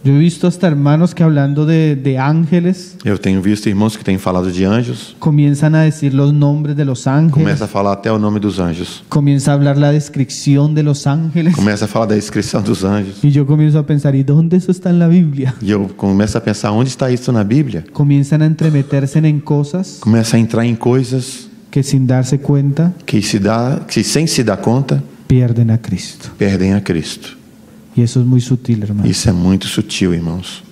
Yo he visto hasta hermanos que hablando de ángeles Eu tenho visto irmãos que têm falado de anjos, comienzan a decir los nombres de los ángeles, começa a falar até o nome dos anjos, comienza a hablar la descripción de los ángeles começa a falar da descrição dos anjos. y yo comienzo a pensar, ¿y dónde eso está en la Biblia? E eu começo a pensar, onde está isso na Bíblia? Comienzan a entremeterse en cosas Começa a entrar em coisas que sin darse cuenta que sem se dar conta, pierden a Cristo. perdem a Cristo. Y eso es muy sutil, hermano. Isso é muito sutil, irmãos.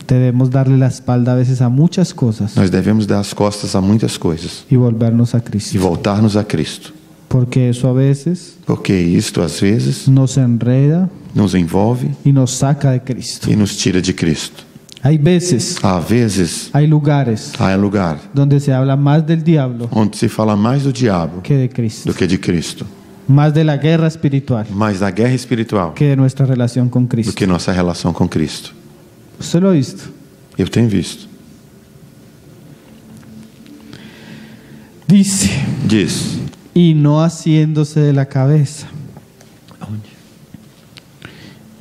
Debemos darle la espalda a veces a muchas cosas Nós devemos dar as costas a muitas coisas y volvernos a e Cristo. voltar-nos a Cristo, Porque eso a veces porque isto às vezes nos enreda nos envolve y nos saca de Cristo. e nos tira de Cristo. Hay veces, Há vezes, hay lugares há lugar donde se habla más del diablo onde se fala mais do diabo que de Cristo, do que de Cristo, más de la guerra espiritual mais da guerra espiritual que de nuestra relación con do Cristo. que nossa relação com Cristo. ¿Usted lo ha visto? Eu tenho visto. Dice, Diz. y no haciéndose de la cabeza.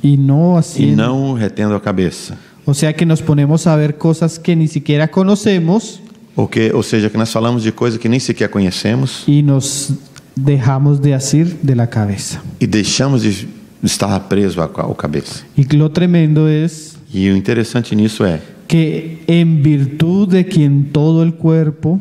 Y no E haciendo. não retendo a cabeça. O sea que nos ponemos a ver cosas que ni siquiera conocemos Ou seja, que nós falamos de coisa que nem sequer conhecemos y nos dejamos de asir de la cabeza. e deixamos de estar preso ao cabeça. Y lo tremendo es E o interessante nisso é, que en virtud de quien todo el cuerpo,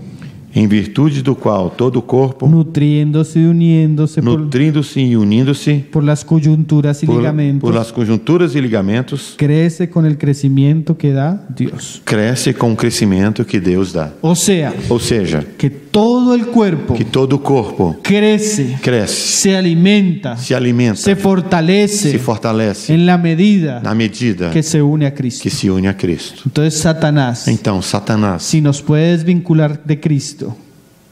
em virtude do qual todo o corpo, nutriéndose y uniéndose nutrindo-se e unindo-se por las coyunturas y por ligamentos, las conjunturas e ligamentos, crece con el crecimiento que da Dios. cresce com o crescimento que Deus dá. O sea, Ou seja, que todo el cuerpo que todo o corpo crece, cresce, se alimenta, se alimenta, se fortalece se fortalece en la medida na medida que se une a Cristo. que se une a Cristo. Entonces Satanás, Então, Satanás si nos puede desvincular de Cristo,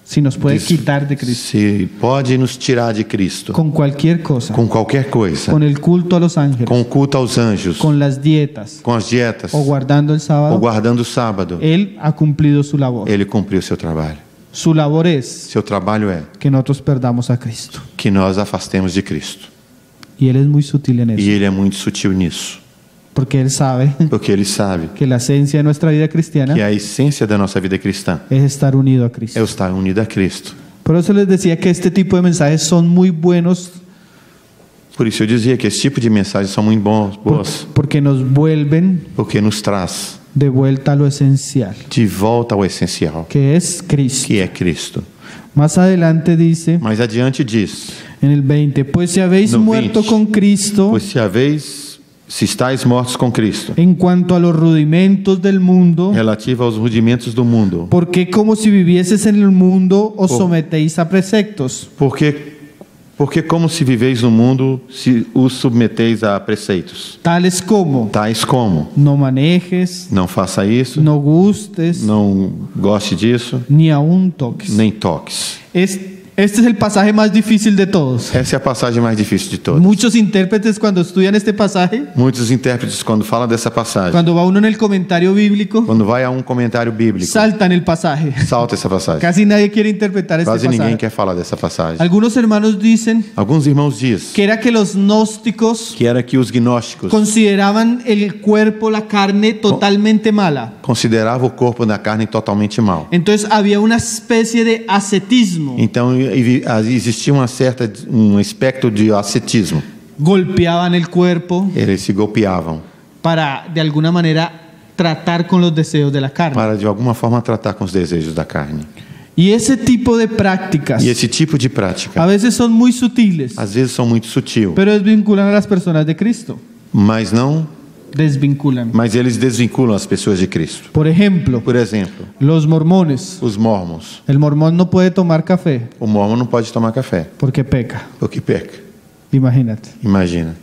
si nos puede quitar de Cristo, se pode nos tirar de Cristo con cualquier cosa, com qualquer coisa, con el culto a los ángeles, com o culto aos anjos, con las dietas com as dietas, o guardando el ou sábado, guardando o sábado, Él ha cumplido su labor. ele cumpriu seu trabalho. Su labor es Seu trabalho é que nosotros perdamos a Cristo. que nós afastemos de Cristo. Y Él es muy sutil en E eso, ele é muito sutil nisso, porque Él sabe porque ele sabe que la esencia de nuestra vida cristiana que a essência da nossa vida cristã es estar unido a é Cristo. o estar unido a Cristo. Por eso les decía que este tipo de mensajes son muy buenos Por isso eu dizia que esse tipo de mensagens são muito boas, porque nos vuelven porque nos traz de vuelta a lo esencial, de volta ao essencial, que es Cristo. que é Cristo. Más adelante dice Mais adiante diz, en el 20, pues si habéis No muerto 20. con Cristo pois se estáis mortos com Cristo, en cuanto a los rudimentos del mundo, relativo aos rudimentos do mundo, ¿por qué como si vivieses en el mundo os sometéis a preceptos? porque como se viveis no mundo, se os submeteis a preceitos, Tales como tais como, no manejes, não faça isso, no gustes, não goste disso, ni aún toques. nem toques. Este es el pasaje más difícil de todos. Essa é a passagem mais difícil de todas. Muchos intérpretes cuando estudian este pasaje, Muitos intérpretes, quando falam dessa passagem, cuando va uno en el comentario bíblico, quando vai a um comentário bíblico, saltan el pasaje. salta essa passagem. Casi nadie quiere interpretar este Quase ninguém pasaje. quer falar dessa passagem. Algunos hermanos dicen Alguns irmãos dizem que era que los gnósticos que era que os gnósticos consideraban el cuerpo, la carne totalmente mala. consideravam o corpo da carne totalmente mal. Entonces había una especie de ascetismo. Então existia um aspecto de ascetismo. Golpeaban el cuerpo Eles se golpeavam para de alguna manera tratar con los deseos de la carne. para de alguma forma tratar com os desejos da carne. Y esse tipo de prácticas E esse tipo de a prática veces son muy sutiles, às vezes são muito sutil, pero desvinculan a las personas de Cristo. mas Desvinculan. eles desvinculam as pessoas de Cristo. Por ejemplo, Por exemplo, los mormones. os mormons. El mormón no puede tomar café O mormon não pode tomar café, porque peca. porque peca. Imagínate. Imagina,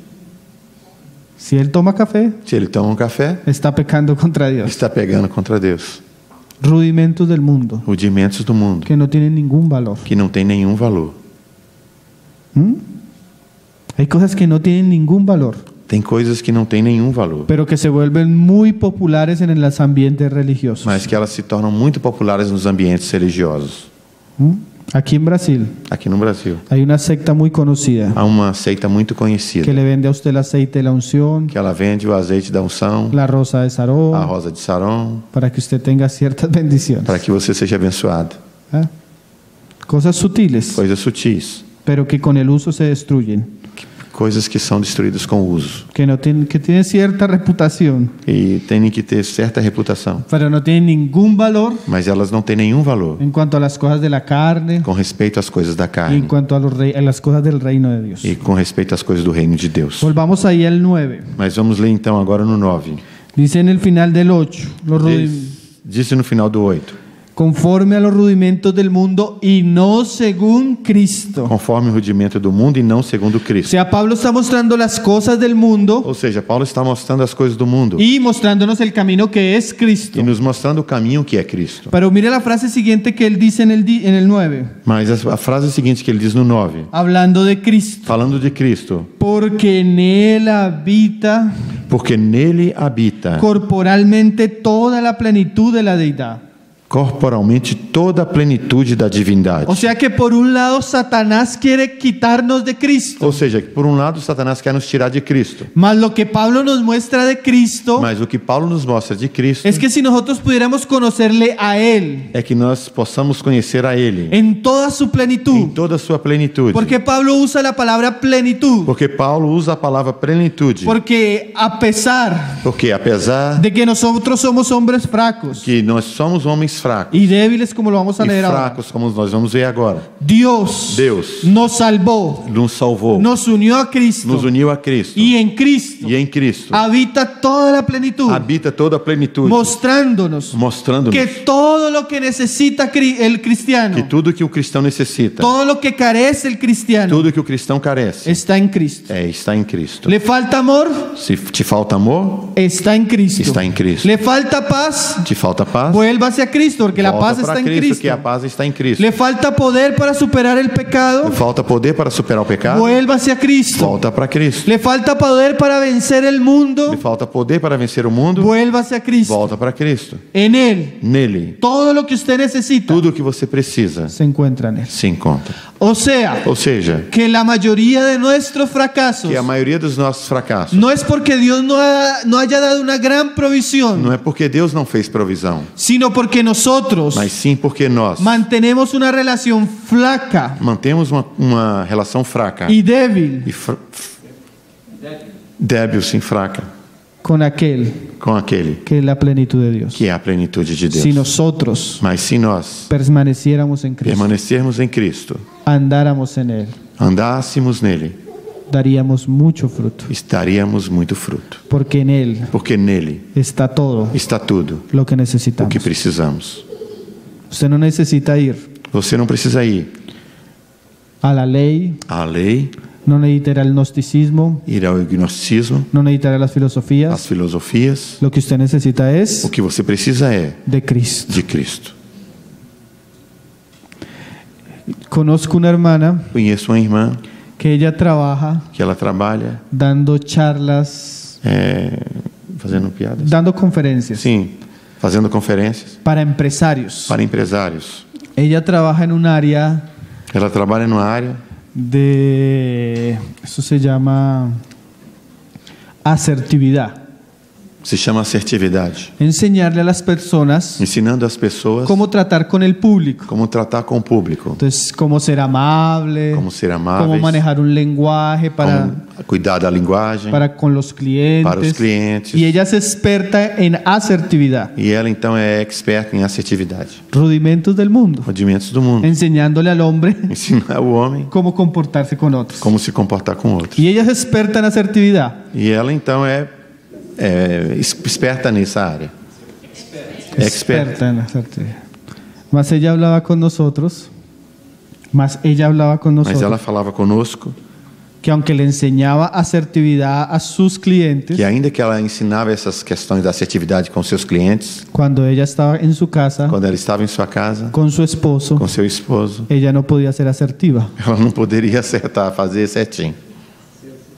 Si él toma café, se ele toma um café, está pecando contra Dios. está pegando contra Deus. Rudimentos del mundo Rudimentos do mundo que no tienen ningún valor. que não tem nenhum valor. Hay cosas que no tienen ningún valor, Tem coisas que não têm nenhum valor, pero que se vuelven muy populares en los ambientes religiosos. mas que elas se tornam muito populares nos ambientes religiosos. Aquí en Brasil Aqui no Brasil, hay una secta muy conocida há uma seita muito conhecida que le vende a usted el aceite de la unción, que ela vende o azeite da unção, la rosa de a Sarón, rosa de Sarão, para que usted tenga ciertas bendiciones. para que você seja abençoado. ¿Ah? Cosas sutiles, Coisas sutis, pero que con el uso se destruyen, coisas que são destruídas com o uso que tienen cierta reputación, e têm que ter certa reputação, pero no tienen ningún valor mas elas não têm nenhum valor en cuanto a las cosas de la carne com respeito às coisas da y en carne cuanto a las cosas del reino de Dios. e com respeito às coisas do reino de Deus. Volvamos ahí al 9. Mas vamos ler então agora no 9. Dice en el final del 8, Diz no final do 8. conforme a los rudimentos del mundo y no según Cristo. conforme o rudimento do mundo e não segundo O Cristo. sea, Pablo está mostrando las cosas del mundo Ou seja, Paulo está mostrando as coisas do mundo y mostrándonos el camino que es Cristo. e nos mostrando o caminho que é Cristo. Pero mire la frase siguiente que él dice en el 9, Mas a frase seguinte que ele diz no 9, hablando de Cristo. falando de Cristo, Porque en él habita porque nele habita corporalmente toda la plenitud de la deidad. corporalmente toda a plenitude da divindade. O sea que por un lado Satanás quiere quitarnos de Cristo, Ou seja, por um lado Satanás quer nos tirar de Cristo, mas lo que Pablo nos muestra de Cristo mas o que Paulo nos mostra de Cristo es que si nosotros pudiéramos conocerle a Él é que nós possamos conhecer a Ele en toda su em plenitud, toda a sua plenitude. porque Pablo usa la palabra plenitud, Porque Paulo usa a palavra plenitude. porque a pesar Porque apesar de que nosotros somos hombres fracos que nós somos homens fracos y débiles, como lo vamos a e leer ahora, fracos, como nós vamos ver agora, Dios Deus nos salvó, nos salvou, nos unió a Cristo, nos uniu a Cristo y en Cristo e em Cristo habita toda la plenitud, habita toda a plenitude, mostrándonos mostrando-nos que todo lo que necesita el cristiano, que tudo que o cristão necessita, todo lo que carece el cristiano, tudo que o cristão carece, está en Cristo. está em Cristo. ¿Le falta amor? Se te falta amor, Está en Cristo. está em Cristo. ¿Le falta paz? Te falta paz, Vuélvase a Cristo, porque la paz volta está para en Cristo, Cristo. que a paz está em Cristo. ¿Le falta poder para superar el pecado? Falta poder para superar o pecado, Vuélvase a Cristo. volta para Cristo. ¿Le falta poder para vencer el mundo? Lhe falta poder para vencer o mundo, Vuélvase a Cristo. volta para Cristo. En Él, Nele, todo lo que usted necesita tudo o que você precisa se encuentra en Él. se encontra. O sea, Ou seja, que la mayoría de nuestros fracasos que a maioria dos nossos fracassos no es porque Dios no haya dado una gran provisión, não é porque Deus não fez provisão, sino porque nosotros mas sim porque nós mantenemos una relación flaca mantemos uma relação fraca y débil e débil, sim, fraca, con aquel com aquele que es la plenitud de Dios. que é a plenitude de Deus. Si nosotros Mas se nós permaneciéramos en Cristo, permanecermos em Cristo, andáramos en Él, andássemos nele, daríamos mucho fruto, estaríamos muito fruto, porque en Él porque nele está todo está tudo lo que o necesitamos. que precisamos. Usted no necesita ir Você não precisa ir a la ley, à lei, no necesita ir al gnosticismo, ir ao gnosticismo, no necesita ir a las às filosofías. filosofias. Lo que usted necesita es O que você precisa é de Cristo. de Cristo. Conozco una hermana Conheço uma irmã que ella trabaja que ela trabalha dando charlas, fazendo piadas. dando conferencias Sim, fazendo conferências para empresarios. para empresários. Ella trabaja en un área Ela trabalha numa área eso se llama asertividad. se chama assertividade, Enseñarle a las personas ensinando as pessoas cómo tratar con el público. como tratar com o público, Entonces, cómo ser amable, como ser cómo amáveis, manejar un lenguaje como cuidar da linguagem para con los clientes. para os clientes. Y ella es experta en asertividad, E ela então é experta em assertividade, rudimentos del mundo, rudimentos do mundo, enseñándole al hombre ensinar o homem cómo comportarse con otros. como se comportar com outros. Y ella es experta en asertividad. E ela então é esperta nessa área. Experta. En asertividad. Mas ella hablaba con nosotros, Mas ela que falava conosco aunque le enseñaba asertividad a sus clientes, que ainda que ela ensinava essas questões da assertividade com seus clientes, cuando ella estaba en su casa quando ela estava em sua casa con su esposo, com seu esposo, ella no podía ser asertiva. ela não poderia acertar, fazer certinho.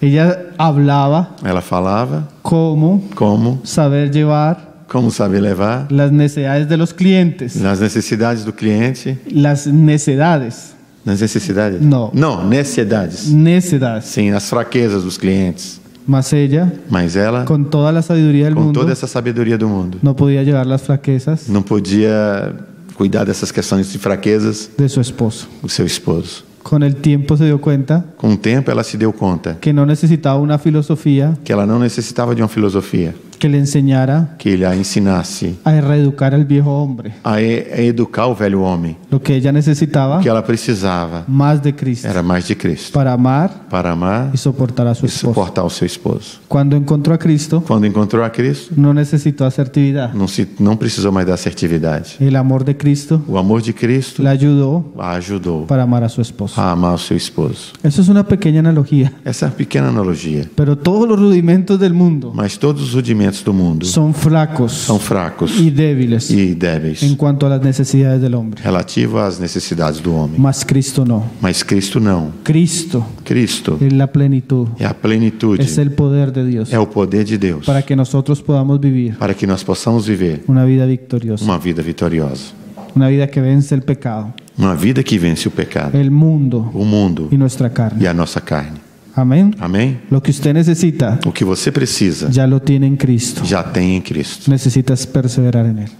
Ella hablaba Ela falava cómo como saber llevar saber levar las necesidades de los clientes. nas necessidades do cliente, Las necedades. nas necessidades? Não. Não, necessidades. Necedades. Sim, as fraquezas dos clientes. Mas ella, Mas ela, con toda la sabiduría del com mundo, toda essa sabedoria do mundo, no podía llevar las fraquezas não podia cuidar dessas questões de fraquezas de su esposo. do seu esposo. Con el tiempo se dio cuenta Com o tempo, ela se deu conta que no necesitaba una filosofía que ela não necessitava de uma filosofia que le enseñara que ele a ensinasse a reeducar al viejo hombre. a educar o velho homem. Lo que ella necesitaba, O que ela precisava más de Cristo, era mais de Cristo, para amar para amar y soportar a su e esposo. suportar o seu esposo. Cuando encontró a Cristo, Quando encontrou a Cristo, no necesitó asertividad. não precisou mais da assertividade. El amor de Cristo O amor de Cristo la ayudó a ajudou para amar a su esposo. a amar o seu esposo. Eso es una pequeña analogía, Essa é uma pequena analogia. pero todos los rudimentos del mundo Mas todos os rudimentos do mundo son flacos são fracos y débiles e débeis en cuanto a las necesidades del hombre. relativo às necessidades do homem. Mas Cristo no. Mas Cristo não. Cristo Cristo es la plenitud, é a plenitude, es el poder de Dios é o poder de Deus para que nosotros podamos vivir para que nós possamos viver una vida victoriosa, uma vida vitoriosa, una vida que vence el pecado, uma vida que vence o pecado, el mundo o mundo y nuestra e carne. a nossa carne. Amén. Amém? Lo que usted necesita O que você precisa ya lo tiene en Cristo. já tem em Cristo. Necesitas perseverar en Él,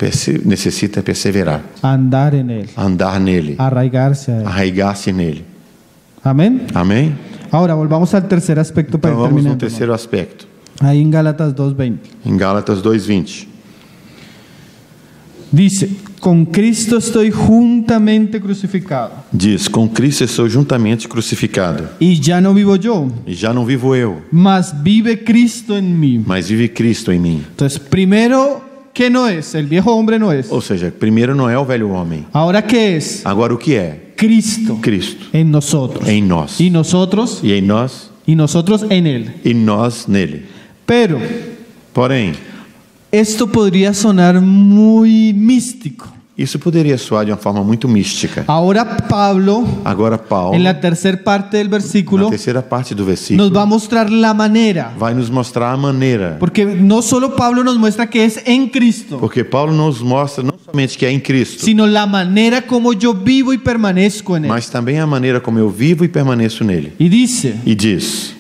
Necessita perseverar, andar en Él, andar nele, arraigarse a Él. arraigar-se nele. Amén. Amém? Ahora volvamos al tercer aspecto para Então ir vamos no terminando. terceiro aspecto, Ahí en Gálatas 2:20. em Gálatas 2:20. Dice, con Cristo estoy juntamente crucificado. Diz: com Cristo eu sou juntamente crucificado, Y ya no vivo yo, e já não vivo eu, mas vive Cristo en mí. mas vive Cristo em mim. Entonces, primero, ¿qué no es? El viejo hombre no es. Ou seja, primeiro não é o velho homem. Ahora, ¿qué es? Agora o que é? Cristo Cristo en nosotros. em nós. Y nosotros, E em nós, y nosotros en Él. e nós nele. Pero Porém, esto podría sonar muy místico. isso poderia soar de uma forma muito mística. Ahora Pablo, Agora Paulo, en la tercera parte del na versículo, terceira parte do versículo, nos va a mostrar la manera. vai nos mostrar a maneira. Porque no solo Pablo nos muestra que es en Cristo, Porque Paulo nos mostra não somente que é em Cristo, sino la manera como yo vivo y permanezco en Él. mas também a maneira como eu vivo e permaneço nele. Y dice, E diz: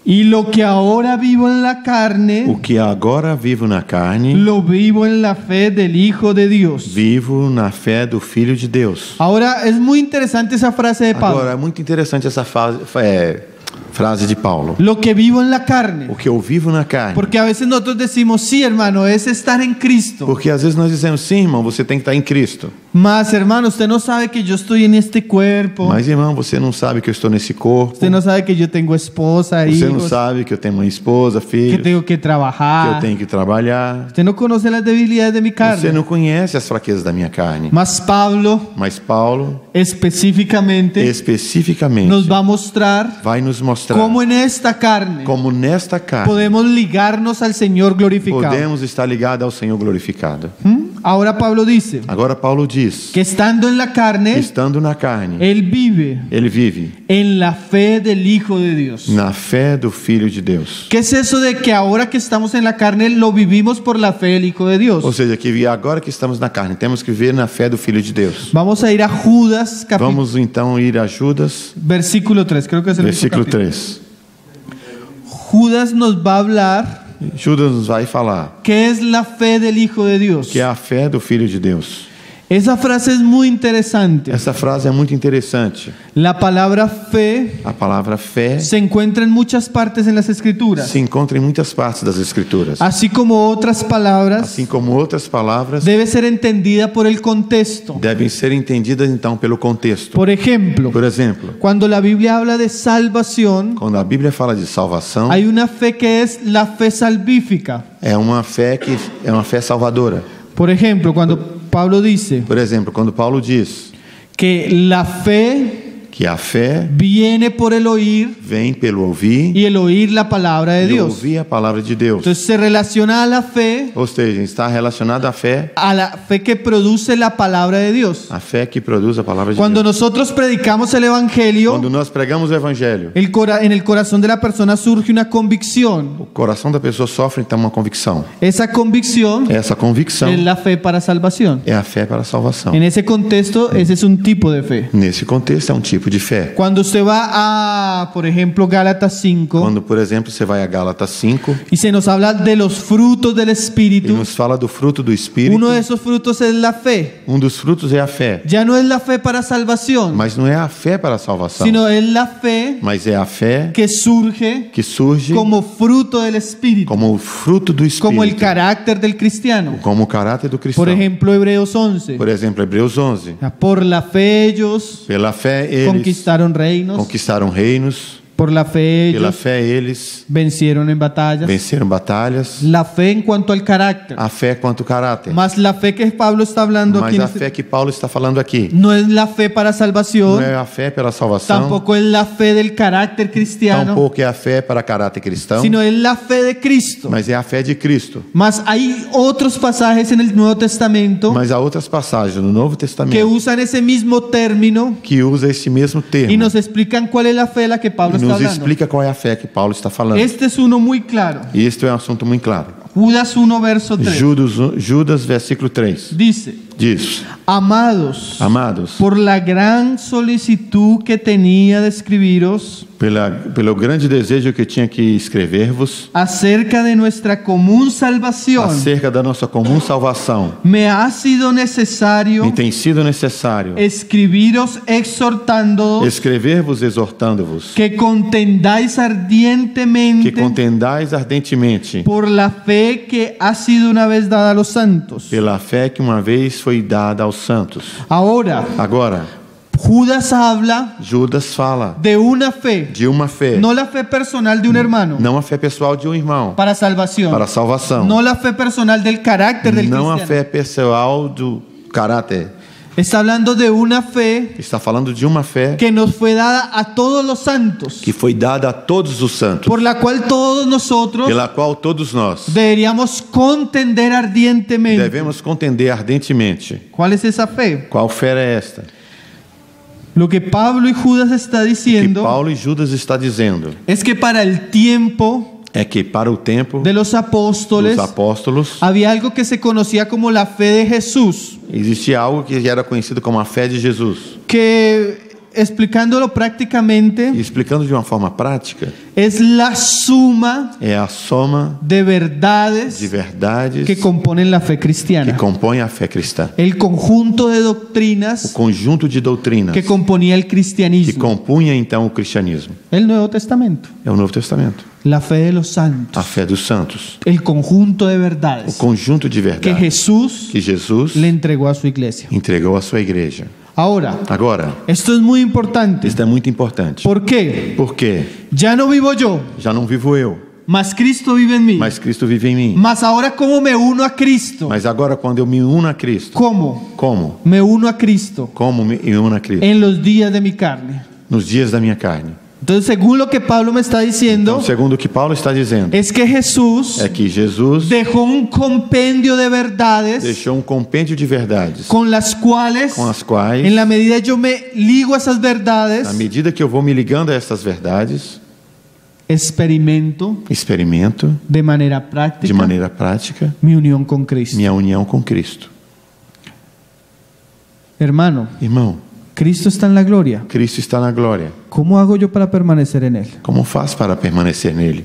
y lo que ahora vivo en la carne, o que agora vivo na carne, lo vivo en la fe del Hijo de Dios. vivo na fé do Filho de Deus. Ahora es muy interesante esa frase de Pablo. Agora, é muito interessante essa frase de Paulo. Lo que vivo en la carne. O que eu vivo na carne. Porque a veces nosotros decimos, sí, hermano, es estar en Cristo. Porque às vezes nós dizemos: sim, irmão, você tem que estar em Cristo. Mas, hermano, usted no sabe que yo estoy en este cuerpo. Mas, irmão, você não sabe que eu estou nesse corpo. Usted no sabe que yo tengo esposa, Você não hijos, sabe que eu tenho uma esposa, que filhos, tengo que que eu trabajar. tenho que trabalhar. Usted no conoce las debilidades de mi Você carne. não conhece as fraquezas da minha carne. Mas Pablo, Mas Paulo, específicamente, especificamente, nos va a mostrar vai nos mostrar cómo en esta carne como nesta carne podemos ligarnos al Señor glorificado. podemos estar ligados ao Senhor glorificado. Ahora Pablo dice Agora Paulo diz: que estando en la carne, estando na carne, él vive ele vive en la fe del Hijo de Dios. na fé do Filho de Deus. ¿Qué es eso de que ahora que estamos en la carne lo vivimos por la fe del Hijo de Dios? Ou seja, que agora que estamos na carne, temos que viver na fé do Filho de Deus. Vamos a ir a Judas, Vamos então ir a Judas, versículo 3, creo que es el mismo versículo capítulo. 3. Judas nos va a hablar Judas nos vai falar qué es la fe del Hijo de Dios. que é a fé do Filho de Deus. Esa frase es muy interesante. Essa frase é muito interessante. La palabra fe A palavra fé se encuentra en muchas partes en las Escrituras, se encontra em muitas partes das Escrituras. así como otras palabras, Assim como outras palavras debe ser entendida por el contexto. devem ser entendidas então pelo contexto. Por ejemplo, Por exemplo, cuando la Biblia habla de salvación, quando a Bíblia fala de salvação, hay una fe que es la fe salvífica. é uma fé que é uma fé salvadora. Por ejemplo, cuando Pablo dice Por exemplo, quando Paulo diz que la fe que a fé viene por el oír vem pelo ouvir y el oír la palabra de e Dios. ouvir a palavra de Deus. Entonces se relaciona a la fe, Ou seja, está relacionado à fé que produce la palabra de Dios. a fé que produz a palavra de Cuando Deus. nosotros predicamos el evangelio, Quando nós pregamos o evangelho, en el corazón de la persona surge una convicción. o coração da pessoa sofre então uma convicção. Esa convicción Essa convicção es la fe para salvación. é a fé para a salvação. En ese contexto, ese es un tipo de fe. Nesse contexto é um tipo tipo de fé. Cuando usted va a, por ejemplo, Gálatas 5, Quando, por exemplo, você vai a Gálatas 5 y se nos habla de los frutos del e Espíritu, nos fala do fruto do Espírito, uno de esos frutos es la fe. dos frutos é a fé. Ya no es la fe para salvación, Mas não é a fé para a salvação, sino es la fe mas é a fé que surge que surge como fruto del Espíritu, como o fruto do como el Espírito, carácter del cristiano. como o caráter do cristão. Por ejemplo, Hebreos 11. Por exemplo, Hebreus 11. Por la fe ellos Pela fé eles conquistaron reinos, conquistaram reinos, por la fe pela ellos fé eles vencieron en batallas. venceram batalhas. La fe en cuanto al carácter. A fé quanto o caráter. Más la fe que Pablo está hablando Mas aquí en a este- fé que Paulo está falando aqui no es la fe para salvación, não é a fé pela salvação, tampoco es la fe del carácter cristiano, tampouco é a fé para caráter cristão, sino es la fe de Cristo. mas é a fé de Cristo. Mas hay otros pasajes en el Nuevo Testamento Mas há outras passagens no Novo que Testamento usan ese mismo término que usa esse mesmo termo y nos explican cuál es la fe de la que Pablo e está nos hablando. explica qual é a fé que Paulo está falando. Este es uno muy claro. E este é um assunto muito claro. Judas 1, verso 3. Judas, versículo 3, Dice: diz: Amados, Amados, por la gran solicitud que tenía de escribiros pelo grande desejo que tinha que escrever-vos acerca de nuestra común salvación, acerca da nossa comum salvação, me ha sido necesario me tem sido necessário escribiros exhortándoos escrever-vos exortando-vos que contendáis que ardientemente contendais ardentemente por la fe que ha sido una vez dada a los santos. pela fé que uma vez foi dada aos santos. Ahora, Agora, Judas habla Judas fala de una fe, de uma fé, no la fe personal de un hermano não a fé pessoal de um irmão para salvación, para a salvação, no la fe personal del carácter del não a cristiano. fé pessoal do caráter. Está hablando de una fe Está falando de uma fé que nos fue dada a todos los santos, que foi dada a todos os santos, por la cual todos nosotros pela qual todos nós deberíamos contender ardientemente. devemos contender ardentemente. ¿Cuál es esa fe? Qual fé é esta? Lo que Pablo y Judas está O que diciendo Paulo e Judas está dizendo es que para el tiempo é que para o tempo de los apóstoles dos apóstolos había algo que se conocía como la fe de Jesús, existia algo que era conhecido como a fé de Jesus. que explicándolo prácticamente E explicando de uma forma prática, es la suma é a soma de verdades de verdades que componen la fe que cristiana, compõem a fé cristã. el conjunto de O doctrinas conjunto de doutrinas que componía el que cristianismo, compunha então o cristianismo. el Nuevo Testamento, É o Novo Testamento. la fe de los santos, A fé dos santos. el conjunto de O verdades conjunto de que verdades Jesús que Jesus le entregó a su iglesia. entregou à sua igreja. Ahora, Agora, esto es muy importante. isso é muito importante. ¿Por qué? Porque Ya no vivo yo, já não vivo eu, mas Cristo vive en mí. mas Cristo vive em mim. Mas ahora, ¿cómo me uno a Cristo? Mas agora, quando eu me uno a Cristo, ¿Cómo? como? Me uno a Cristo Como me uno a Cristo? en los días de mi carne. Nos dias da minha carne. Entonces, según lo que Pablo me está diciendo, Então, segundo o que Paulo está dizendo, es que Jesús é que Jesus dejó un compendio de verdades deixou um compêndio de verdades con las cuales, com as quais, en la medida yo me ligo a esas verdades, à medida que eu vou me ligando a essas verdades, experimento experimento de manera práctica de maneira prática mi unión con Cristo. minha união com Cristo. Hermano, Irmão, Cristo está en la gloria. Cristo está na glória. ¿Cómo hago yo para permanecer en Él? Como faz para permanecer nele?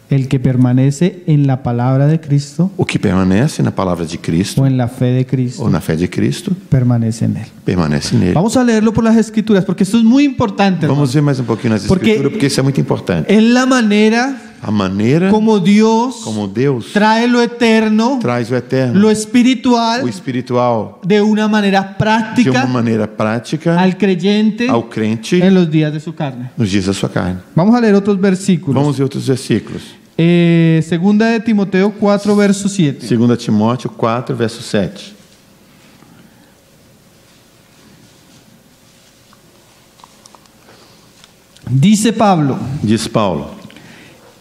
El que permanece en la palabra de Cristo O que permanece na palavra de Cristo o en la fe de Cristo, ou na fé de Cristo, permanece en Él. permanece nele. Vamos a leerlo por las Escrituras, porque esto es muy importante, hermano. Vamos ver mais um pouquinho nas Porque- Escrituras, porque isso é muito importante. Es la manera A maneira como Dios como Deus trae lo eterno, traz o eterno, lo o espiritual, espiritual, de una manera de uma práctica maneira prática al creyente ao crente en los días de su carne. nos dias da sua carne. Vamos a leer otros versículos. Vamos ver outros versículos. Segunda de Timoteo 4, verso 7. 2 Timóteo 4, verso 7. Dice Pablo: Diz Paulo: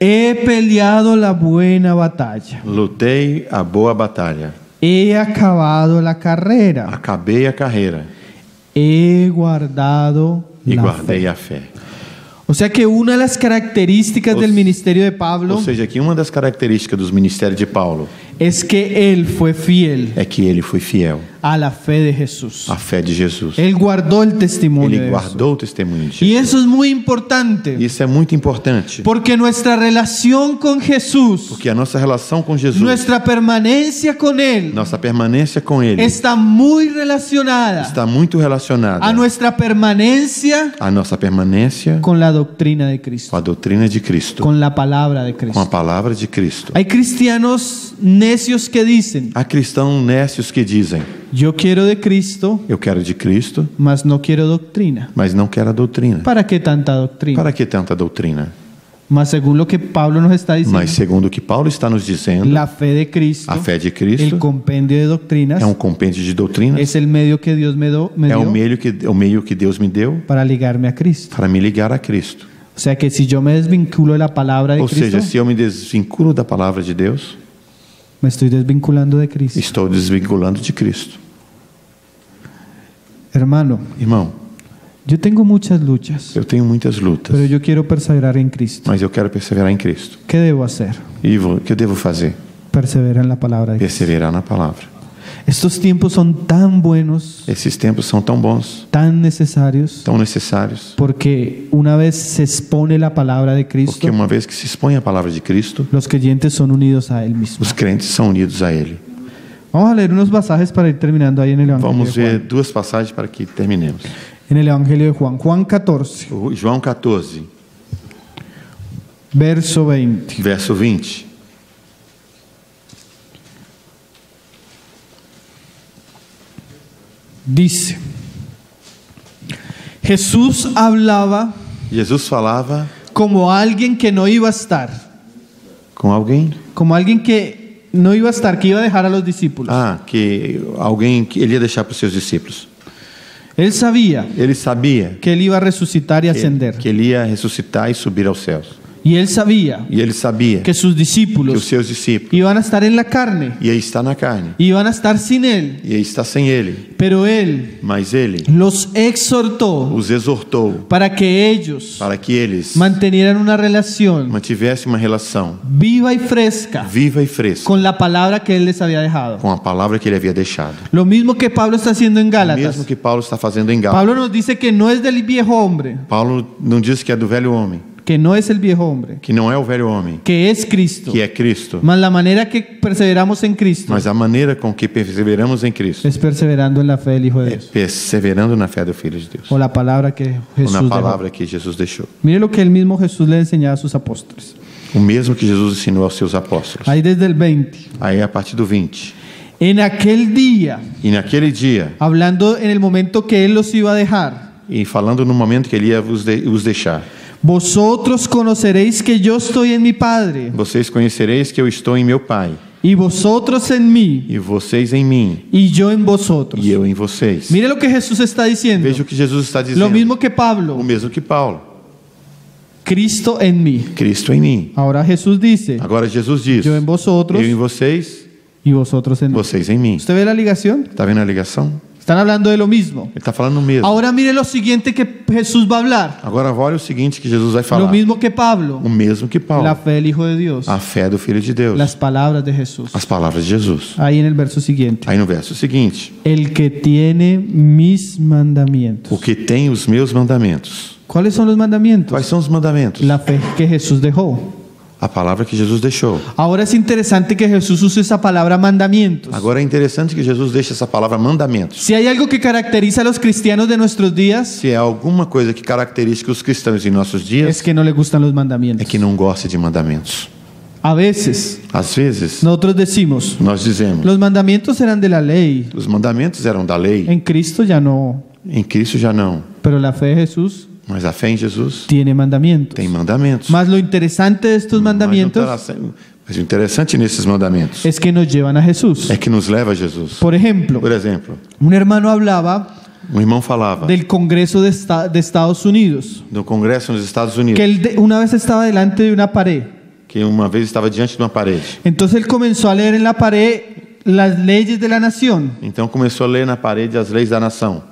he peleado la buena batalla, lutei a boa batalha, he acabado la carrera, acabei a carreira he guardado e la guardei fe. a fé. O sea que una de las características del ministerio de Pablo Ou seja, que uma das características dos ministérios de Paulo es que él fue fiel. é que ele foi fiel. a la fe de Jesús. A fé de Jesus. Él guardó el testimonio Ele de guardou o testemunho de Jesús. Y Jesus. eso es muy importante, Isso é muito importante, porque nuestra relación con Jesús, porque a nossa relação com Jesus, nuestra permanencia con Él, nossa permanência com Ele, está muy relacionada está muito relacionada a nuestra permanencia à nossa permanência con la doctrina de com Cristo, a doutrina de Cristo, con la palabra de com a Cristo. palavra de Cristo. Hay cristianos necios que dicen: Há cristãos nécios que dizem: yo quiero de Cristo, eu quero de Cristo, mas no quiero doctrina. mas não quero a doutrina. ¿Para qué tanta doctrina? Para que tanta doutrina? Mas según lo que Pablo nos está diciendo, Mas segundo o que Paulo está nos dizendo, la fe de Cristo, a fé de el Cristo compendio de doctrinas, é um compêndio de doutrinas, es el medio que Dios me é dio o meio que Deus me deu para ligarme a Cristo. para me ligar a Cristo. O sea que si yo me desvinculo de la palabra de Ou Cristo, seja, se eu me desvinculo da palavra de Deus, me estoy desvinculando de Cristo. estou desvinculando de Cristo. Hermano, Irmão, yo tengo muchas luchas, eu tenho muitas lutas, pero yo quiero perseverar en Cristo. mas eu quero perseverar em Cristo. ¿Qué debo hacer? E o que eu devo fazer? Perseverar en la palabra de Cristo. Perseverar na palavra. Estos tiempos son tan buenos, Esses tempos são tão bons, tan necesarios, tão necessários, porque una vez se expone la palabra de Cristo, porque uma vez que se expõe a palavra de Cristo, los creyentes son unidos a Él mismo. os crentes são unidos a Ele. Vamos a leer unos pasajes para ir terminando ahí en el Evangelio Vamos de ver Juan. duas passagens para que terminemos. En el Evangelio de Juan, Juan 14, João 14, verso 20. verso 20. Dice: Jesús hablaba Jesus falava como alguien que no iba a estar, com alguém. como alguien que no iba a estar, que iba a dejar a los discípulos. Que alguém que ele ia deixar para os seus discípulos. Él sabía Ele sabia que Él iba a resucitar y ascender. que ele ia ressuscitar e subir aos céus. Y Él sabía E ele sabia que sus que os discípulos seus discípulos iban a estar en la carne, ia estar na carne, iban a estar sin Él, ia estar sem ele. pero Él Mas ele los exhortó os exortou para que ellos para que eles mantenieran una relación mantivessem uma relação viva y fresca viva e fresca con la palabra que Él les había dejado. com a palavra que ele havia deixado. Lo mismo que Pablo está haciendo en Gálatas. Mesmo que Paulo está fazendo em Gálatas. Pablo nos dice que no es del viejo hombre, Paulo não diz que é do velho homem, que no es el viejo hombre, que não é o velho homem, que es Cristo. que é Cristo, Mas la manera que perseveramos en Cristo mas a maneira com que perseveramos em Cristo es perseverando en la fe del Hijo de é Dios, perseverando na fé do Filho de Deus, o la palabra que ou Jesús na dejó. palavra que Jesus deixou. Mire lo que el mismo Jesús le enseñaba a sus apóstoles. O mesmo que Jesus ensinou aos seus apóstolos. Ahí desde el 20. Aí a partir do 20. En aquel día, E naquele dia, hablando en el momento que Él los iba a dejar, e falando no momento que ele ia os deixar, vosotros conoceréis que yo estoy en mi Padre, vocês conhecereis que eu estou em meu Pai, y vosotros en mí, e vocês em mim, y yo en vosotros. e eu em vocês. Mire lo que Jesús está diciendo. Veja o que Jesus está dizendo. Lo mismo que O Pablo. mesmo que Paulo. Cristo en mí. Cristo em mim. Ahora Jesús dice, Agora Jesus diz: yo en vosotros eu em vocês, y vosotros en mí. vocês em mim. ¿Usted ve la ligación? Está vendo a ligação? Están hablando de lo mismo. Ele está falando o mesmo. Ahora mire lo siguiente que Jesús va a hablar. Agora olha o seguinte que Jesus vai Lo falar. mismo que Pablo. O mesmo que Paulo. La fe del Hijo de Dios. A fé do Filho de Deus. Las palabras de Jesús. As palavras de Jesus. Ahí en el verso siguiente. Aí no verso seguinte: El que tiene mis mandamientos. o que tem os meus mandamentos. ¿Cuáles son los mandamientos? Quais são os mandamentos? La fe que Jesús dejó. A palavra que Jesus deixou. Ahora es interesante que Jesús use esa palabra mandamientos. Agora é interessante que Jesus deixe essa palavra mandamentos. Si hay algo que caracteriza a los cristianos de nuestros días, Se é alguma coisa que caracteriza os cristãos em nossos dias, es que no les gustan los é mandamientos. que não gosta de mandamentos. A veces Às vezes, nosotros decimos, nós dizemos: los mandamientos eran de la ley, os mandamentos eram da lei, en Cristo ya no, em Cristo já não. pero la fe de Jesús Mas a fé em Jesus tiene mandamientos. tem mandamentos. Mas lo interesante de estos mandamientos Mas o interessante nesses mandamentos es que nos llevan a Jesús. é que nos leva a Jesus. Por ejemplo, Por exemplo, un hermano hablaba um irmão falava del Congreso de Estados Unidos, do Congresso nos Estados Unidos, que él una vez estaba delante de una pared. que uma vez estava diante de uma parede. Entonces él comenzó a leer en la pared las leyes de la nación. Então começou a ler na parede as leis da nação.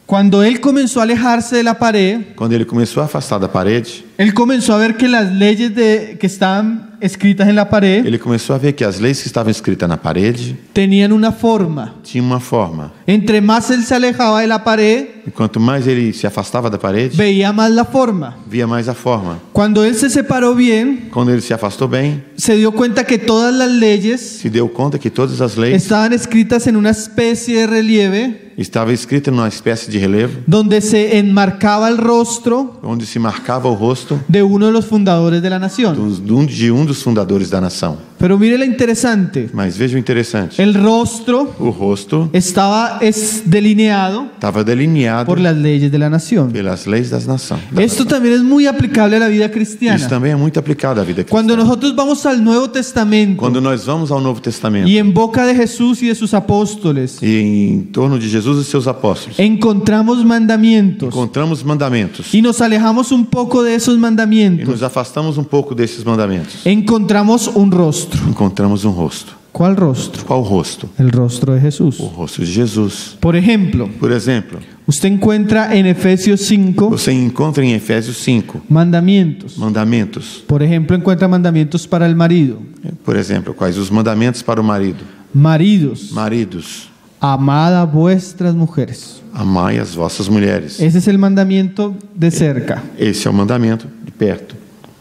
Cuando él comenzó a alejarse de la pared, Quando ele começou a afastar da parede, él comenzó a ver que las leyes que estaban escritas en la pared ele começou a ver que as leis que estavam escritas na parede tenían una forma. tinham uma forma. Entre más él se alejaba de la pared, E quanto mais ele se afastava da parede, veía más la forma. via mais a forma. Cuando él se separó bien, Quando ele se afastou bem, se dio cuenta que todas las leyes se deu conta que todas as leis estaban escritas en una especie de relieve estavam escritas numa espécie de relevo, donde se enmarcaba el rostro onde se marcava o rosto de uno de los fundadores de la nación. de um dos fundadores da nação. Pero mire lo interesante, Mas veja o interessante. el rostro O rosto estaba delineado estava delineado por las leyes de la nación. pelas leis das nações. Esto también es muy aplicable a la vida Isso cristiana. também é muito aplicado à vida Cuando cristã. nosotros vamos al Nuevo Testamento Quando nós vamos ao Novo Testamento y en boca de Jesús y de sus apóstoles e em torno de Jesus e seus apóstolos, encontramos mandamientos encontramos mandamentos y nos alejamos un poco de esos e mandamientos, nos afastamos um pouco desses mandamentos. encontramos un rostro. Encontramos um rosto. ¿Cuál rostro? Qual rosto? El rostro de Jesús. O rosto de Jesus. Por ejemplo, Por exemplo, usted encuentra en Efesios 5 você encontra em Efésios 5 mandamientos. mandamentos. Por ejemplo, encuentra mandamientos para el marido. Por exemplo, quais os mandamentos para o marido? Maridos, Maridos, amad a vuestras mujeres. amai as vossas mulheres. Ese es el mandamiento de cerca. Esse é o mandamento de perto.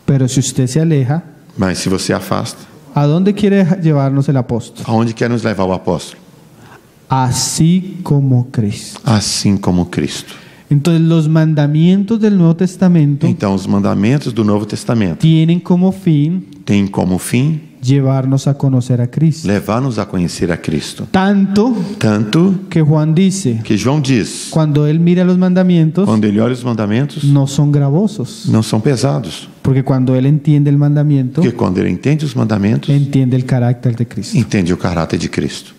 Pero si usted se aleja, Mas se você afasta, ¿a dónde quiere llevarnos el apóstol? aonde quer nos levar o apóstolo? Así como Cristo. Assim como Cristo. Entonces, los mandamientos del Nuevo Testamento Então, os mandamentos do Novo Testamento tienen como fin têm como fim llevarnos a conocer a Cristo. levar-nos a conhecer a Cristo. Tanto Tanto que Juan dice, que João diz, cuando él mira los mandamientos, quando ele olha os mandamentos, no son gravosos. não são pesados. Porque cuando él entiende el mandamiento, Porque quando ele entende os mandamentos, entiende el carácter de Cristo. entende o caráter de Cristo.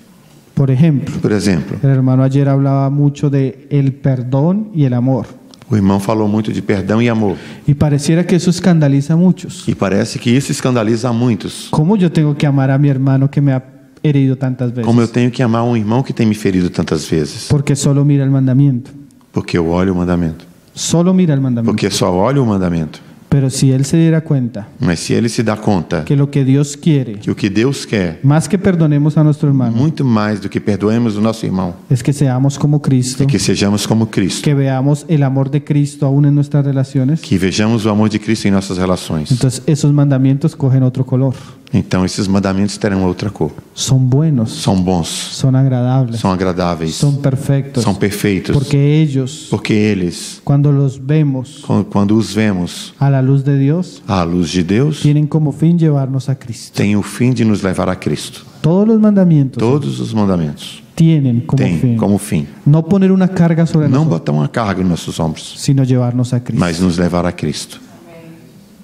Por ejemplo, Por exemplo, el hermano ayer hablaba mucho de el perdón y el amor. o irmão falou muito de perdão e amor. Y pareciera que eso escandaliza a muchos. E parece que isso escandaliza a muitos. ¿Cómo yo tengo que amar a mi hermano que me ha herido tantas veces? Como eu tenho que amar um irmão que tem me ferido tantas vezes? Porque solo mira el mandamiento. Porque eu olho o mandamento. Solo mira el mandamiento. Porque só olho o mandamento. Pero si él se diera cuenta Mas se ele se dá conta que lo que Dios quiere, que o que Deus quer, más que perdonemos a nuestro hermano, muito mais do que perdoemos o nosso irmão, es que seamos como Cristo, é que sejamos como Cristo. que veamos el amor de Cristo aún en nuestras relaciones. Que vejamos o amor de Cristo em nossas relações. Entonces esos mandamientos cogen otro color. Então esses mandamentos terão outra cor. Son buenos, São bons, son agradables, são agradáveis, son perfectos. são perfeitos. Porque ellos, Porque eles, cuando los vemos quando os vemos a la luz de Dios, à luz de Deus, tienen como fin llevarnos a Cristo. têm o fim de nos levar a Cristo. Todos los mandamientos Todos os mandamentos tienen como têm fin como fim no poner una carga sobre não nosotros, botar uma carga em nossos ombros, sino llevarnos a Cristo. mas nos levar a Cristo.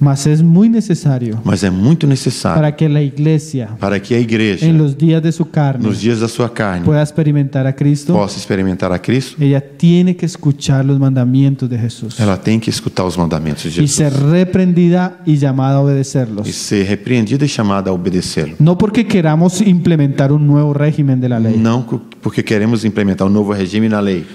Mas es muy necesario Mas é muito necessário para que la iglesia para que a igreja, en los días de su carne nos dias da sua carne, pueda experimentar a Cristo. possa experimentar a Cristo. Ella tiene que escuchar los mandamientos de Jesús Ela tem que escutar os mandamentos de y Jesus ser reprendida y llamada a e obedecerlos. ser repreendida e chamada a obedecê-lo. No porque queramos implementar un nuevo régimen de la ley, Não porque queremos implementar um novo regime na lei,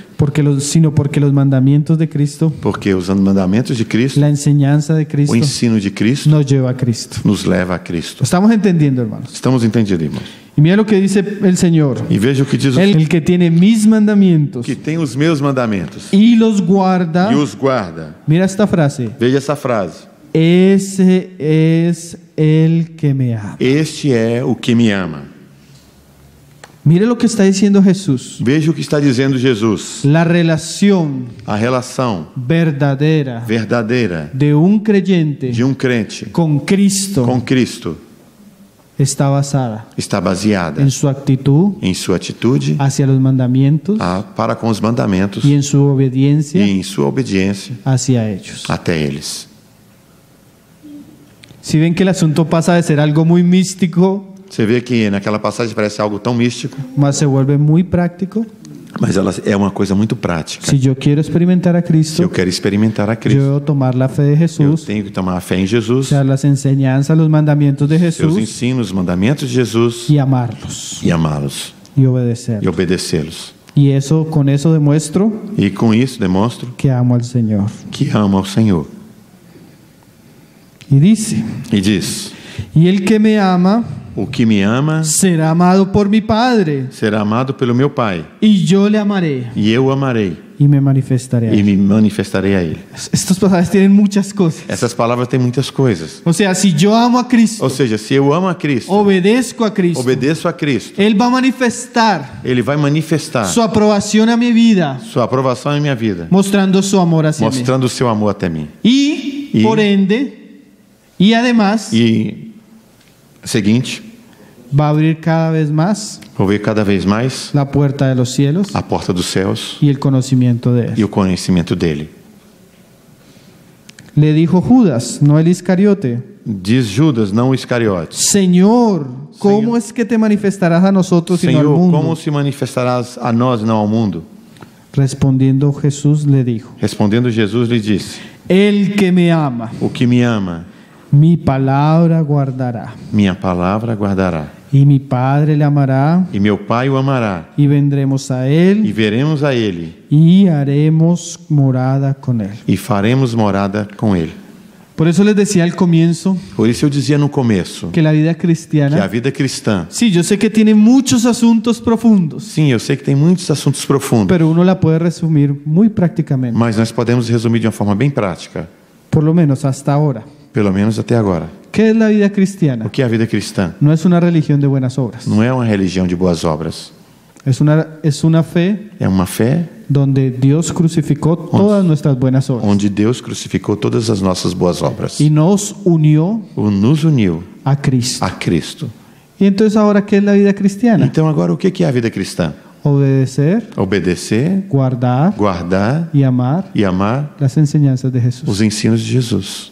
sino porque los mandamientos de Cristo, porque os mandamentos de Cristo, la enseñanza de o Cristo, ensino de Cristo, nos lleva a Cristo. nos leva a Cristo. ¿Estamos entendiendo, hermanos? Estamos entendidos, irmãos? Y mira lo que dice el Señor. E veja o que diz El que tiene mis mandamientos que tem os meus mandamentos y los guarda. e os guarda. Mira esta frase. Veja essa frase. Ese es el que me ama. Este é o que me ama. Mire lo que está diciendo Jesús. Veja o que está dizendo Jesus. La relación A relação verdadera verdadeira de un creyente de crente con Cristo com Cristo está basada está baseada en su actitud em sua atitude hacia los mandamientos para com os mandamentos y en su obediencia e em sua obediência hacia ellos. até eles. Si ven que el asunto pasa de ser algo muy místico, Você vê que naquela passagem parece algo tão místico, mas se vuelve muy práctico. mas ela é uma coisa muito prática. Si yo quiero experimentar a Se eu Cristo, quero experimentar a yo Cristo, debo tomar la fe de eu Jesús, tenho que tomar a fé em o Jesus, sea, las enseñanzas, los mandamientos de seus Jesús ensinos, os mandamentos de Jesus y amarlos e amá-los y e obedecerlos. obedecê-los. Y eso, con eso demuestro E com isso demonstro que amo al Señor. que amo ao Senhor. Y dice, E diz: Y el que me ama O que me ama será amado por mi Padre, será amado pelo meu Pai, y yo le amaré e eu o amarei y me manifestaré a e él. me manifestarei a Ele. Estos pasajes tienen muchas cosas. Essas palavras têm muitas coisas. O sea, si yo amo a Cristo, Ou seja, se eu amo a Cristo, obedezco a Cristo, obedeço a Cristo, Él va a manifestar Ele vai manifestar su aprobación a mi vida, sua aprovação em minha vida, mostrando su amor hacia mí. mostrando o seu amor até mim. Y, Y- por ende, y además, E seguinte, va a abrir cada vez más vou ver cada vez mais la puerta de los cielos a porta dos céus y el conocimiento de Él. e o conhecimento dele. Le dijo Judas, no el Iscariote: Diz Judas, não o Iscariotes: Señor, ¿cómo Señor. es que te manifestarás a nosotros y no al Senhor, mundo? como se manifestarás a nós e não ao mundo? Respondiendo Jesús le dijo: Respondendo Jesus lhe disse: El que me ama, O que me ama, mi palabra guardará, minha palavra guardará, y mi Padre le amará, e meu Pai o amará, y vendremos a e Él veremos a Ele, y haremos morada con Él. e faremos morada com Ele. Por eso les decía al comienzo Por isso eu dizia no começo que la vida que a cristiana, vida cristã, sí, yo sé que tiene muchos asuntos profundos, sim, eu sei que tem muitos assuntos profundos, pero uno la puede resumir muy prácticamente, mas nós podemos resumir de uma forma bem prática, por lo menos hasta ahora. pelo menos até agora. ¿Qué es la vida cristiana? O que é a vida cristã? No es una religión de buenas obras. Não é uma religião de boas obras, Es una fe é uma fé donde Dios crucificó todas nuestras buenas obras onde Deus crucificou todas as nossas boas obras y nos unió nos uniu a Cristo. a Cristo. Y entonces ahora, ¿qué es la vida cristiana? Então agora o que é a vida cristã? Obedecer, Obedecer, guardar guardar y amar e amar las enseñanzas de Jesús. os ensinos de Jesus.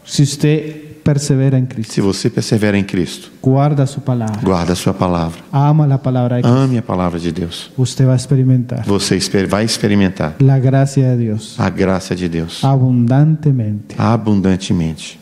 Si usted persevera en Cristo, Se você persevera em Cristo, guarda su palabra, guarda a sua palavra, ama la palabra de Cristo, ame a palavra de Deus, usted va a experimentar você vai experimentar la gracia de Dios a graça de Deus abundantemente, abundantemente,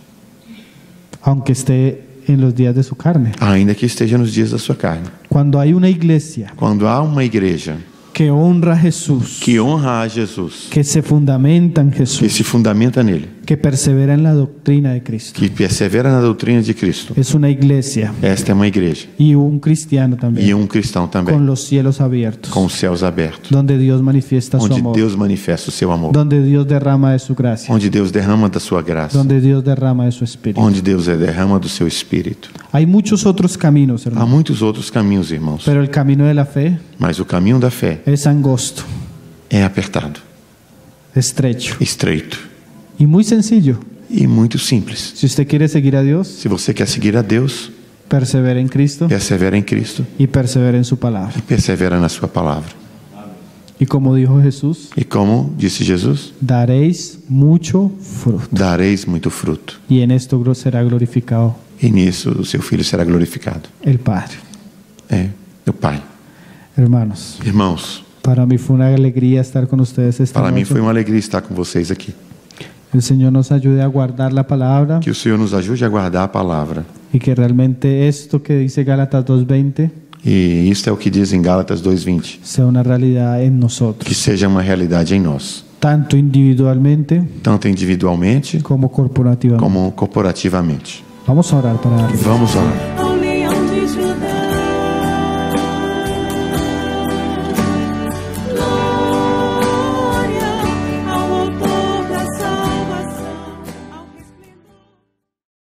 aunque esté en los días de su carne. ainda que esteja nos dias da sua carne. Cuando hay una iglesia Quando há uma igreja que honra a Jesús, que honra a Jesus, que se fundamenta en que Jesús, se fundamenta nele, que persevera en la doctrina de Cristo, que persevera na doutrina de Cristo, es una iglesia esta é uma igreja y un cristiano e también, cristão também, con los cielos abiertos, com os céus abertos, donde Dios manifiesta su onde amor, Deus manifesta o seu amor, donde Dios derrama de su gracia, onde Deus derrama da sua graça, donde Dios derrama de su espíritu. onde Deus derrama do seu espírito. Hay muchos otros caminos, Há hermano, muitos outros caminhos, irmãos, pero el camino de la fe mas o caminho da fé es angosto, é apertado, estrecho estreito y muy sencillo. e muito simples. Si usted quiere seguir a Dios, Se você quer seguir a Deus, persevera en Cristo persevera em Cristo y persevera en su palabra. e persevera na sua palavra. Y como dijo Jesús, E como disse Jesus, daréis mucho fruto. dareis muito fruto. Y en esto será glorificado E nisso o seu Filho será glorificado. el Padre. É, o Pai. Hermanos, Irmãos, para mí fue una alegría estar con ustedes esta para mim noche. foi uma alegria estar com vocês aqui. El Señor nos ayude a guardar la palabra Que o Senhor nos ajude a guardar a palavra. y que realmente esto que dice Gálatas 2:20 E isso é o que diz em Gálatas 2:20. sea una realidad en nosotros, Que seja uma realidade em nós, tanto individualmente tanto individualmente como corporativamente. como corporativamente. Vamos a orar para darle. Vamos orar.